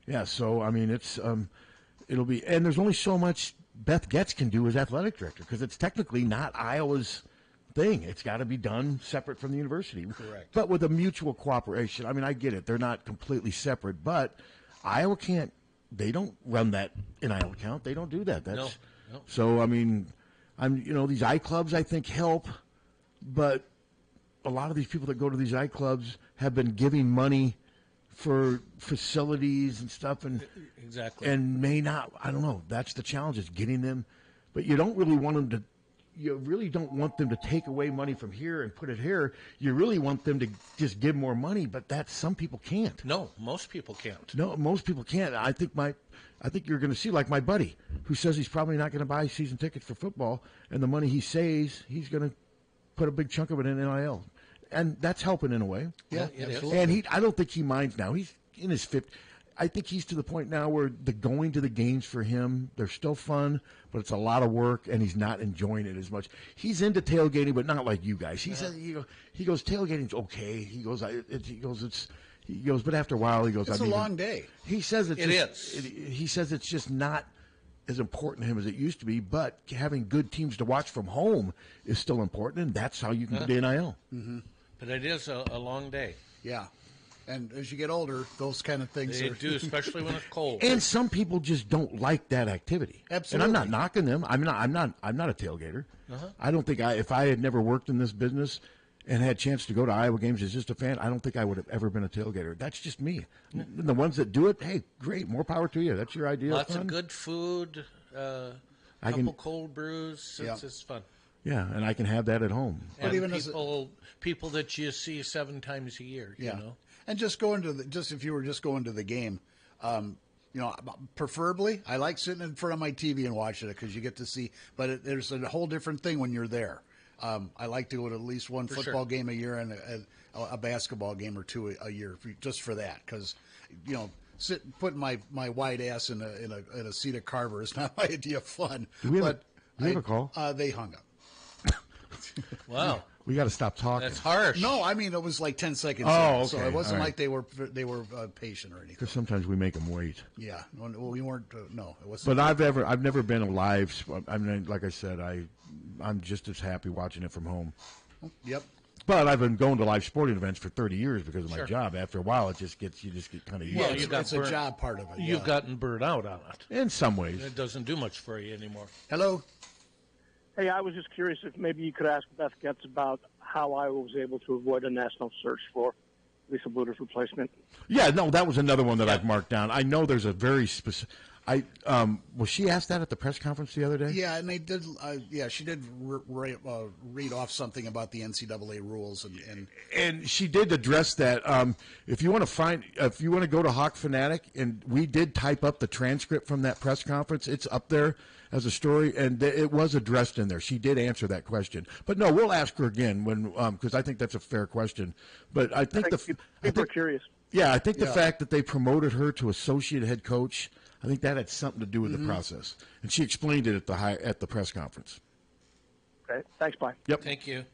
Yeah, so, I mean, it'll be, and there's only so much Beth Getz can do as athletic director, because it's technically not Iowa's thing. It's got to be done separate from the university. Correct. But with a mutual cooperation. I mean, I get it. They're not completely separate, but Iowa can't they don't run that NIL account. They don't do that. No. So I mean, these iClubs I think help, but a lot of these people that go to these iClubs have been giving money for facilities and stuff, and exactly, and may not. I don't know. That's the challenge, is getting them, but you don't really want them to. You really don't want them to take away money from here and put it here. You really want them to just give more money, but some people can't. No, most people can't. No, most people can't. I think you're going to see, like my buddy, who says he's probably not going to buy season tickets for football, and the money he saves, he's going to put a big chunk of it in NIL, and that's helping in a way. Yeah, it is. And I don't think he minds now. He's in his 50s. I think he's to the point now where the going to the games for him, they're still fun, but it's a lot of work, and he's not enjoying it as much. He's into tailgating, but not like you guys. He says he goes tailgating's okay. He goes, but after a while he goes, it's a long day. He says it is. He says it's just not as important to him as it used to be, but having good teams to watch from home is still important, and that's how you can get NIL. Mm-hmm. But it is a long day. Yeah. And as you get older, those kind of things they do, especially when it's cold. And some people just don't like that activity. Absolutely. And I'm not knocking them. I'm not a tailgater. I don't think if I had never worked in this business and had a chance to go to Iowa games as just a fan, I don't think I would have ever been a tailgater. That's just me. And the ones that do it, hey, great, more power to you. That's your idea. Lots of good food, couple cold brews. It's fun. Yeah, and I can have that at home. And even people that you see 7 times a year, you know. And just going to if you were just going to the game, preferably, I like sitting in front of my TV and watching it because you get to see. But there's a whole different thing when you're there. I like to go to at least one football game a year and a basketball game or two a year just for that because, putting my white ass in a seat of Carver is not my idea of fun. Do we have a call? They hung up. Wow. We got to stop talking. That's harsh. No, I mean it was like 10 seconds. Oh, okay. So it wasn't like they were patient or anything. Because sometimes we make them wait. Yeah, well, we weren't. No, it wasn't. But I've never been a live. I mean, like I said, I'm just as happy watching it from home. Yep. But I've been going to live sporting events for 30 years because of my job. After a while, you just get kind of used to it. It's a job part of it. You've gotten burnt out on it. In some ways. It doesn't do much for you anymore. Hello. Hey, I was just curious if maybe you could ask Beth Getz about how I was able to avoid a national search for Lisa Bluter's replacement. Yeah, no, that was another one that I've marked down. I know there's a very specific. Was she asked that at the press conference the other day? Yeah, and they did. She did read off something about the NCAA rules, and she did address that. If you want to go to Hawkfanatic, and we did type up the transcript from that press conference. It's up there as a story, and it was addressed in there. She did answer that question, but no, we'll ask her again because I think that's a fair question. But I think people are curious. Yeah, I think the fact that they promoted her to associate head coach, I think that had something to do with the process, and she explained it at the press conference. Okay, thanks, bye. Yep, thank you.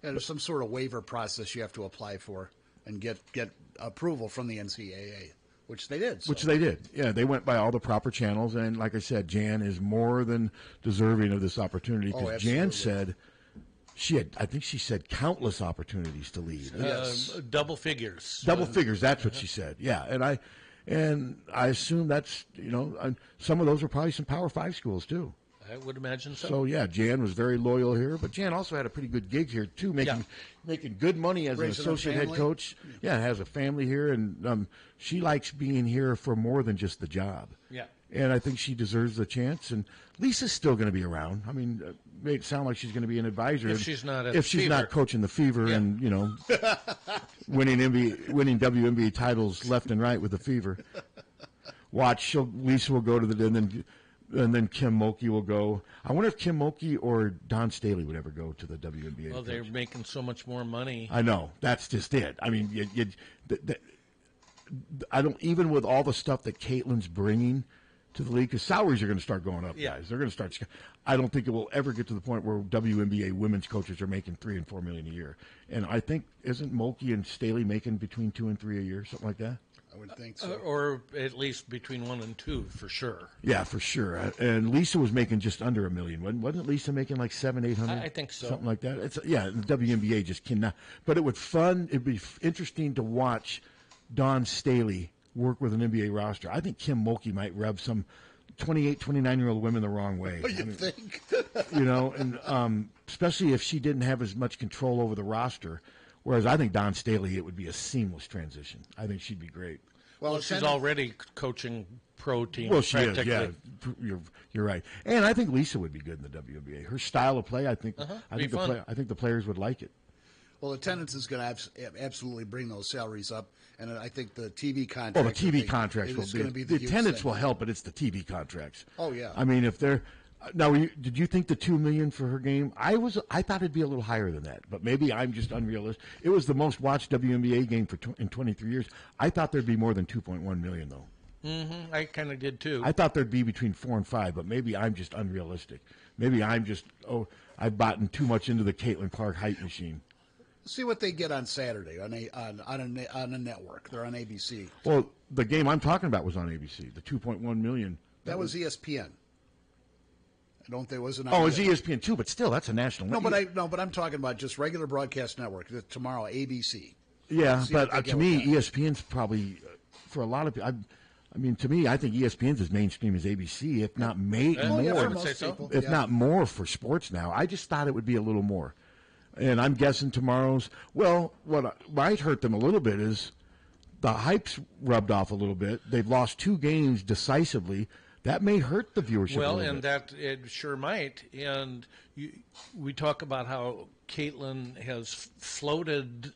Yeah, there's some sort of waiver process you have to apply for and get approval from the NCAA. Which they did. Which they did. Yeah, they went by all the proper channels. And like I said, Jan is more than deserving of this opportunity because Jan said I think she said countless opportunities to lead. Yes. Double figures. Double figures, that's what she said. Yeah, and I assume that's, some of those were probably some Power 5 schools too. I would imagine so. So, yeah, Jan was very loyal here. But Jan also had a pretty good gig here, too, making good money as an associate head coach. Yeah, has a family here, and she likes being here for more than just the job. Yeah. And I think she deserves the chance. And Lisa's still going to be around. I mean, it made it sound like she's going to be an advisor. If she's not not coaching the Fever and, winning WNBA titles left and right with the Fever. Watch, Lisa will go to and then Kim Mulkey will go. I wonder if Kim Mulkey or Don Staley would ever go to the WNBA. Well, they're making so much more money. I know. That's just it. I mean, I don't, even with all the stuff that Caitlin's bringing to the league, because salaries are going to start going up, guys. They're going to start. I don't think it will ever get to the point where WNBA women's coaches are making $3 and $4 million a year. And I think, isn't Mulkey and Staley making between 2 and 3 a year, something like that? I would think so. Or at least between 1 and 2, for sure. Yeah, for sure. And Lisa was making just under $1 million. Wasn't Lisa making like $700-800? I think so. Something like that. The WNBA just cannot. But it'd be interesting to watch Dawn Staley work with an NBA roster. I think Kim Mulkey might rub some 28, 29-year-old women the wrong way. You think? And especially if she didn't have as much control over the roster. Whereas I think Dawn Staley, it would be a seamless transition. I think she'd be great. Well, she's already coaching pro teams. Well, she is, practically. yeah. You're right. And I think Lisa would be good in the WNBA. Her style of play, I think the players would like it. Well, attendance is going to absolutely bring those salaries up, and I think the TV contracts. Oh, the TV contracts will be the attendance will help, but it's the TV contracts. Oh yeah. I mean, if they're now, did you think the $2 million for her game? I thought it'd be a little higher than that, but maybe I'm just unrealistic. It was the most watched WNBA game in 23 years. I thought there'd be more than 2.1 million though. Mm-hmm. I kind of did too. I thought there'd be between 4 and 5, but maybe I'm just unrealistic. Maybe I'm just I've bought too much into the Caitlin Clark hype machine. See what they get on Saturday on a network. They're on ABC. Well, the game I'm talking about was on ABC. The 2.1 million. That was ESPN. I don't think it was an. Oh, it's ESPN too, but still, that's a national. But I'm talking about just regular broadcast network. Tomorrow, ABC. Yeah, but to me, ESPN's probably for a lot of people. I mean, to me, I think ESPN's as mainstream as ABC, if not more. If not more for sports now. I just thought it would be a little more. And I'm guessing tomorrow's. Well, what might hurt them a little bit is the hype's rubbed off a little bit. They've lost 2 games decisively. That may hurt the viewership. Well, a little and bit. that it sure might. And we talk about how Caitlin has floated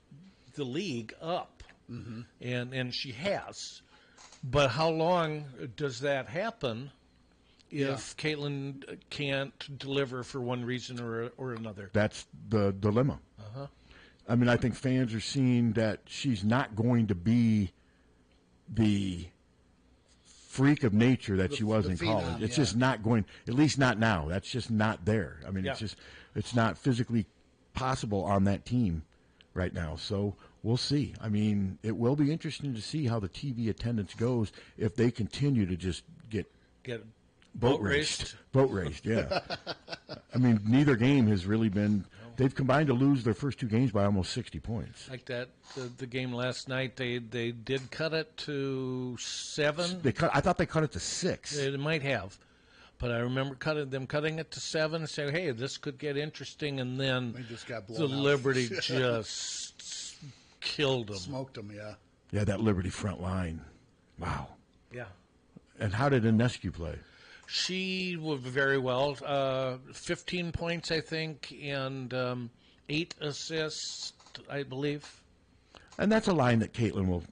the league up, and she has. But how long does that happen if Caitlin can't deliver for one reason or another? That's the dilemma. I mean, I think fans are seeing that she's not going to be the freak of nature that she was in college. It's just not going, at least not now. That's just not there. I mean, it's not physically possible on that team right now. So we'll see. I mean, it will be interesting to see how the TV attendance goes if they continue to just get boat raced. Boat raced, yeah. I mean, neither game has really been. They've combined to lose their first 2 games by almost 60 points. Like that, the game last night, they did cut it to 7. I thought they cut it to 6. They might have, but I remember them cutting it to 7 and saying, "Hey, this could get interesting," and then they just got blown the out. Liberty just killed them, smoked them. Yeah. Yeah, that Liberty front line. Wow. Yeah. And how did Inescu play? She was very well. 15 points, I think, and 8 assists, I believe. And that's a line that Caitlin will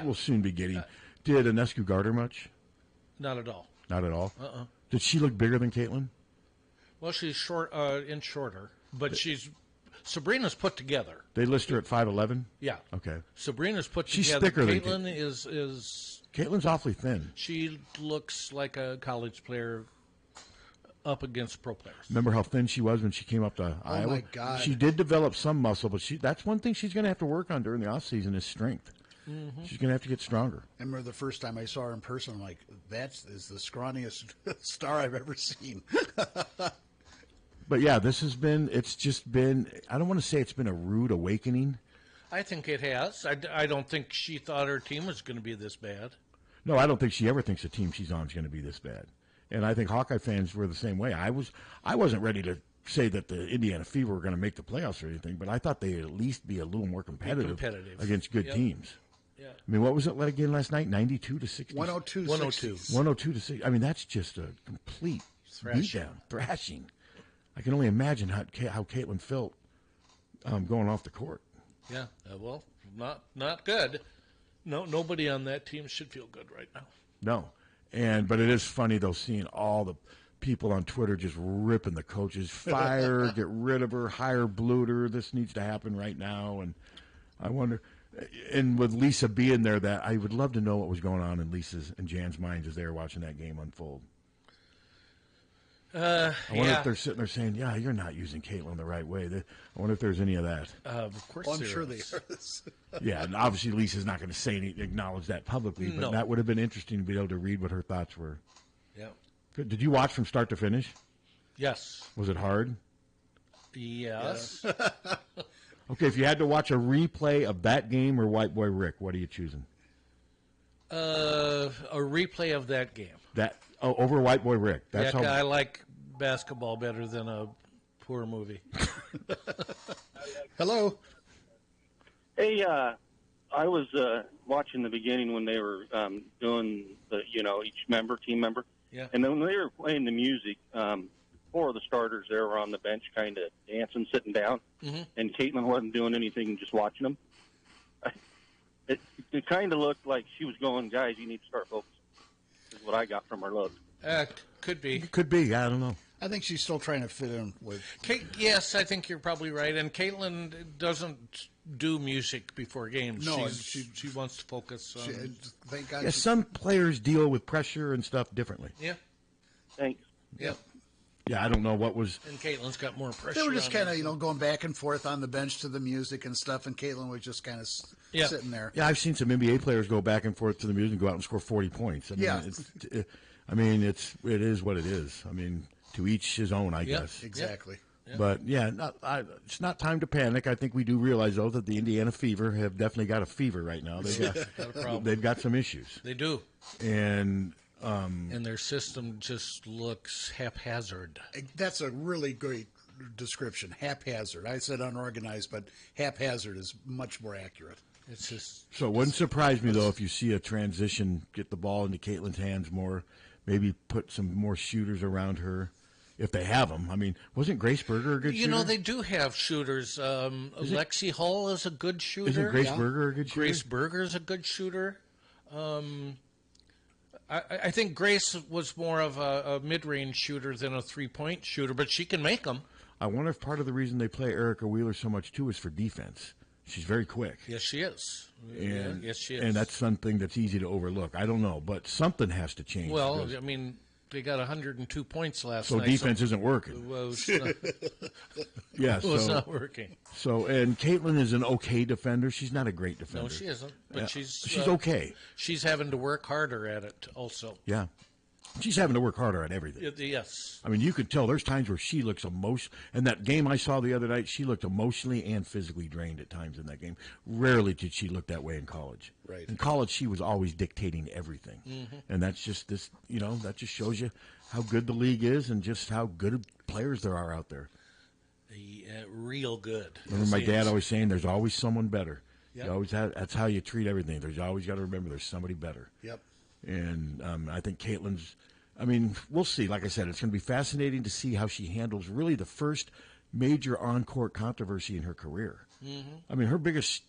will soon be getting. Did Inescu guard her much? Not at all. Not at all? Did she look bigger than Caitlin? Well, she's shorter, but Sabrina's put together. They list her at 5'11"? Yeah. Okay. Sabrina's put She's together. Thicker Caitlin than is Caitlin's awfully thin. She looks like a college player up against pro players. Remember how thin she was when she came up to Iowa? Oh, my God. She did develop some muscle, but that's one thing she's going to have to work on during the offseason is strength. She's going to have to get stronger. I remember the first time I saw her in person, I'm like, that is the scrawniest star I've ever seen. But, yeah, it's just been, I don't want to say it's been a rude awakening. I think it has. I don't think she thought her team was going to be this bad. No, I don't think she ever thinks the team she's on is going to be this bad. And I think Hawkeye fans were the same way. I wasn't ready to say that the Indiana Fever were going to make the playoffs or anything, but I thought they'd at least be a little more competitive against good teams. Yeah. I mean, what was it like again last night? 92-60. 102-60. I mean, that's just a complete thrashing. I can only imagine how Caitlin felt going off the court. Yeah, well, not good. No, nobody on that team should feel good right now. No, but it is funny though seeing all the people on Twitter just ripping the coaches, fire, get rid of her, hire Bluter. This needs to happen right now, and I wonder. And with Lisa being there, that I would love to know what was going on in Lisa's and Jan's minds as they were watching that game unfold. I wonder if they're sitting there saying, "Yeah, you're not using Caitlin the right way." I wonder if there's any of that. Of course, I'm sure they are. Yeah, and obviously Lisa's not going to acknowledge that publicly, but that would have been interesting to be able to read what her thoughts were. Yeah. Good. Did you watch from start to finish? Yes. Was it hard? Yes. Okay, if you had to watch a replay of that game or White Boy Rick, what are you choosing? A replay of that game. Over White Boy Rick. That's how I like basketball better than a poor movie. Hello. Hey, I was watching the beginning when they were doing the, each team member. Yeah. And then when they were playing the music, 4 of the starters there were on the bench kind of dancing, sitting down. Mm-hmm. And Caitlin wasn't doing anything, just watching them. It kind of looked like she was going, guys, you need to start focusing. Is what I got from her look. Could be. Could be. I don't know. I think she's still trying to fit in with. Yes, I think you're probably right. And Caitlin doesn't do music before games. No, she wants to focus on. Thank God. Yeah, some players deal with pressure and stuff differently. Yeah. Thanks. Yep. Yeah, I don't know what was. And Caitlin's got more pressure. They were just on kind her. of, going back and forth on the bench to the music and stuff, and Caitlin was just kind of sitting there. Yeah, I've seen some NBA players go back and forth to the music and go out and score 40 points. I mean, it is what it is. I mean, to each his own, I guess. Exactly. Yep. But, it's not time to panic. I think we do realize, though, that the Indiana Fever have definitely got a fever right now. They've got some issues. They do. And their system just looks haphazard. That's a really great description, haphazard. I said unorganized, but haphazard is much more accurate. It's just. So it wouldn't surprise me, though, if you see a transition, get the ball into Caitlin's hands more, maybe put some more shooters around her, if they have them. I mean, wasn't Grace Berger a good shooter? They do have shooters. Lexi Hull is a good shooter. Isn't Grace Berger a good shooter? Grace Berger is a good shooter. I think Grace was more of a mid-range shooter than a three-point shooter, but she can make them. I wonder if part of the reason they play Erica Wheeler so much, too, is for defense. She's very quick. Yes, she is. Yes, she is. And that's something that's easy to overlook. I don't know, but something has to change. Well, I mean, they got 102 points last night. So defense isn't working. It was not working. So, and Caitlin is an okay defender. She's not a great defender. No, she isn't. But she's okay. She's having to work harder at it also. Yeah. She's having to work harder at everything. Yes. I mean, you could tell there's times where she looks and that game I saw the other night, she looked emotionally and physically drained at times in that game. Rarely did she look that way in college. Right. In college, she was always dictating everything. Mm-hmm. And that's just this, that just shows you how good the league is and just how good players there are out there. Real good. Remember my dad always saying there's always someone better. Yep. You always that's how you treat everything. There's always got to remember there's somebody better. Yep. And I think Caitlin's, we'll see. Like I said, it's going to be fascinating to see how she handles really the first major on-court controversy in her career. Mm-hmm. Her biggest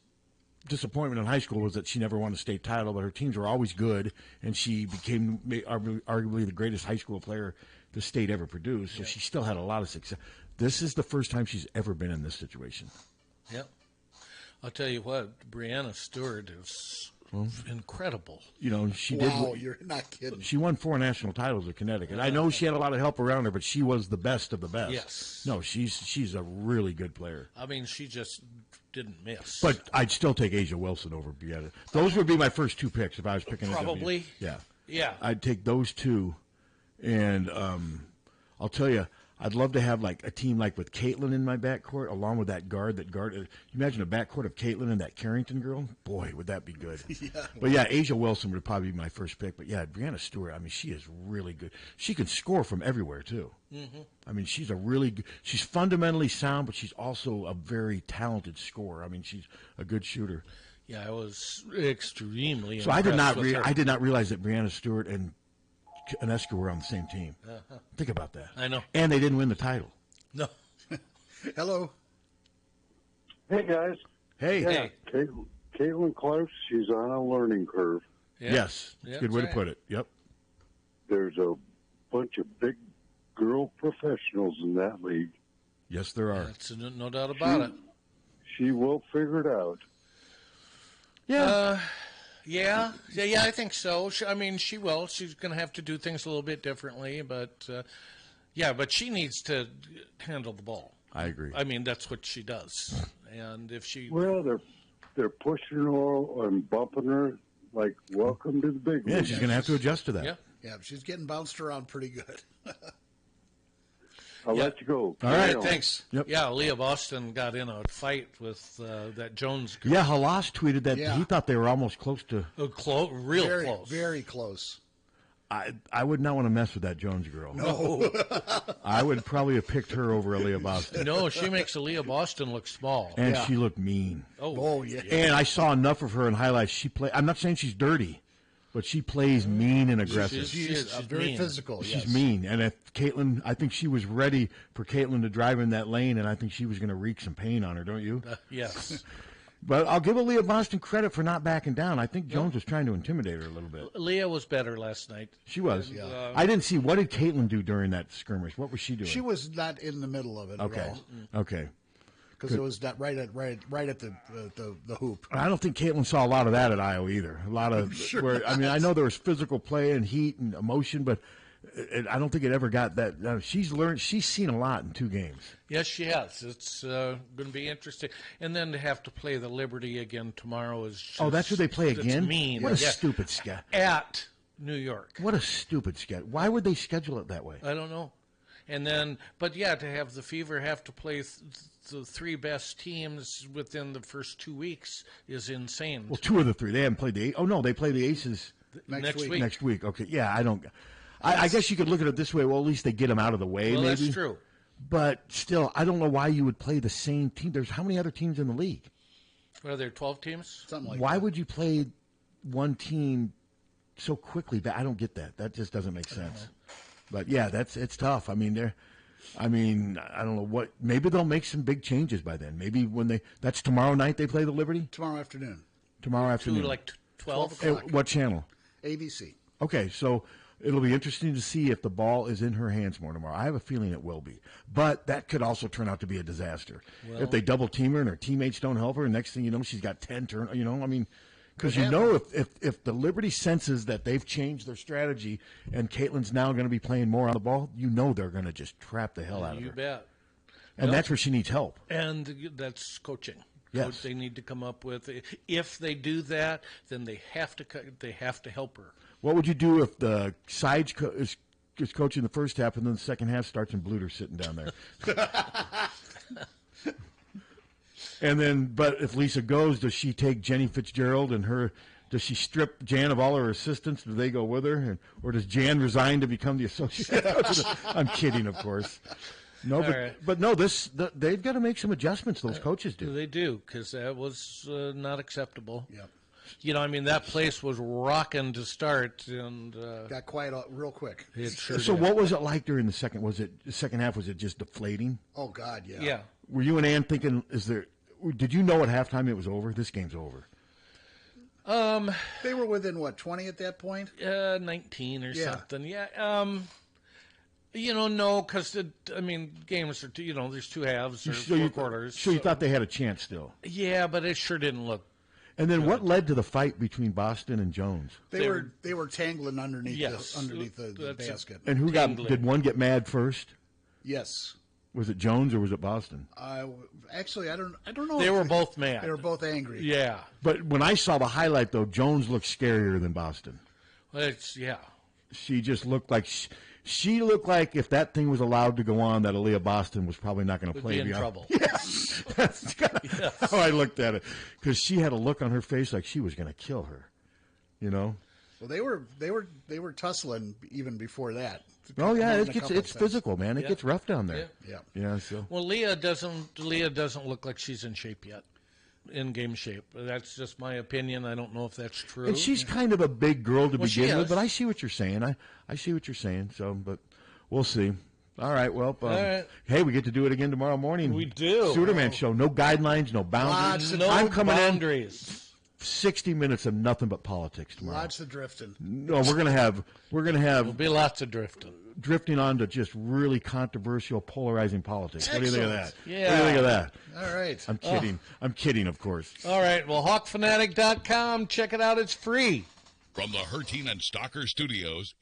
disappointment in high school was that she never won a state title, but her teams were always good, and she became arguably the greatest high school player the state ever produced, so she still had a lot of success. This is the first time she's ever been in this situation. Yep. I'll tell you what, Brianna Stewart is incredible. She did. Wow, you're not kidding. She won 4 national titles at Connecticut. I know she had a lot of help around her, but she was the best of the best. Yes. No, she's a really good player. She just didn't miss. But I'd still take Asia Wilson over Brianna. Those would be my first 2 picks if I was picking. Probably. Yeah. Yeah. I'd take those 2, and I'll tell you, I'd love to have like a team like with Caitlin in my backcourt, along with that guard. Imagine a backcourt of Caitlin and that Carrington girl. Boy, would that be good. Yeah. But yeah, Asia Wilson would probably be my first pick. But yeah, Brianna Stewart. She is really good. She can score from everywhere too. Mm-hmm. She's a really good. She's fundamentally sound, but she's also a very talented scorer. She's a good shooter. Yeah, I was extremely. So I did not realize that Brianna Stewart and Aneska were on the same team. Think about that. I know. And they didn't win the title. No. Hello. Hey, guys. Hey. Caitlin Close, she's on a learning curve. Yeah. Yes. That's a good way to put it. Yep. There's a bunch of big girl professionals in that league. Yes, there are. That's no doubt about it. She will figure it out. Yeah. Yeah, I think so. She will. She's going to have to do things a little bit differently, but but she needs to handle the ball. I agree. That's what she does. And if she they're pushing her and bumping her like welcome to the big league. Yeah, she's going to have to adjust to that. Yeah. Yeah, she's getting bounced around pretty good. I'll let you go. All right, thanks. Yep. Yeah, Leah Boston got in a fight with that Jones girl. Yeah, Halas tweeted that Yeah. he thought they were almost close to. Real very, close. Very close. I would not want to mess with that Jones girl. No. I would probably have picked her over Leah Boston. No, she makes Leah Boston look small. And she looked mean. Oh, yeah. And I saw enough of her in highlights. I'm not saying she's dirty, but she plays mean and aggressive. She's very mean. physical. She's yes. mean. And if Caitlin, I think she was ready for Caitlin to drive in that lane, and I think she was going to wreak some pain on her, don't you? Yes. But I'll give Leah Boston credit for not backing down. I think Jones was trying to intimidate her a little bit. Leah was better last night. She was. Yeah. I didn't see. What did Caitlin do during that skirmish? What was she doing? She was not in the middle of it okay. at all. Okay. Because it was not right at the hoop. I don't think Caitlin saw a lot of that at Iowa either. A lot of I know there was physical play and heat and emotion, but I don't think it ever got that. She's seen a lot in 2 games. Yes, she has. It's going to be interesting. And then to have to play the Liberty again tomorrow is just, that's who they play again? Mean. What a stupid schedule. At New York. What a stupid schedule. Why would they schedule it that way? I don't know. And then, but yeah, to have the Fever have to play the 3 best teams within the first 2 weeks is insane. Well, 2 of the 3. They haven't played the. Oh no, they play the Aces next week. Next week. Okay, yeah, I don't. I guess you could look at it this way. Well, at least they get them out of the way. Well, maybe. that's true. But still, I don't know why you would play the same team. There's how many other teams in the league? Are there 12 teams? Something like why that. would you play one team so quickly? I don't get that. That just doesn't make sense. But yeah, it's tough. I mean, I don't know what. Maybe they'll make some big changes by then. Maybe when that's tomorrow night they play the Liberty. Tomorrow afternoon. Tomorrow afternoon. Like 12 o'clock. What channel? ABC. Okay, so it'll be interesting to see if the ball is in her hands more tomorrow. I have a feeling it will be. But that could also turn out to be a disaster. Well, if they double team her and her teammates don't help her, and next thing you know, she's got 10 turn. Because if the Liberty senses that they've changed their strategy and Caitlin's now going to be playing more on the ball, they're going to just trap the hell out of her. You bet. And that's where she needs help. And that's coaching. Yes. They need to come up with. If they do that, then they have to help her. What would you do if the sides is coaching the first half and then the second half starts and Bluter's sitting down there? And then, but if Lisa goes, does she take Jenny Fitzgerald and her? Does she strip Jan of all her assistants? Do they go with her, or does Jan resign to become the associate coach? I'm kidding, of course. No, but no. They've got to make some adjustments. Those coaches do. They do, because that was not acceptable. Yep. That place was rocking to start, and got quiet real quick. It sure So, did. what was it like during the second? Was it the second half? Was it just deflating? Oh God, yeah. Yeah. Were you and Ann thinking? Did you know at halftime it was over? This game's over. They were within 20 at that point? 19 or something. Yeah. No, because games are there's 2 halves or 4 quarters. So you thought they had a chance still? Yeah, but it sure didn't look. And then what led to the fight between Boston and Jones? They were tangling underneath the basket. And did one get mad first? Yes. Was it Jones or was it Boston? Actually, I don't know. They were both mad. They were both angry. Yeah. But when I saw the highlight, though, Jones looked scarier than Boston. Well, She just looked like she looked like if that thing was allowed to go on, that Aaliyah Boston was probably not going to play. Be in trouble. Yes. That's how I looked at it, because she had a look on her face like she was going to kill her. Well, they were tussling even before that. Oh yeah, it's physical, man. It gets rough down there. Yeah. So. Well, Leah doesn't look like she's in shape yet. In game shape. That's just my opinion. I don't know if that's true. And she's kind of a big girl to begin with, but I is. see what you're saying. I see what you're saying. So, but we'll see. All right. Well, right. Hey, we get to do it again tomorrow morning. We do. Suterman Show. No guidelines, no boundaries. No boundaries. 60 minutes of nothing but politics tomorrow. Lots of drifting. No, we're gonna have. There'll be lots of drifting. Drifting on to just really controversial, polarizing politics. What do you think of that? Yeah. What do you think of that? All right. I'm kidding. I'm kidding, of course. All right. Well, Hawkfanatic.com. Check it out. It's free. From the Harty and Stalker Studios.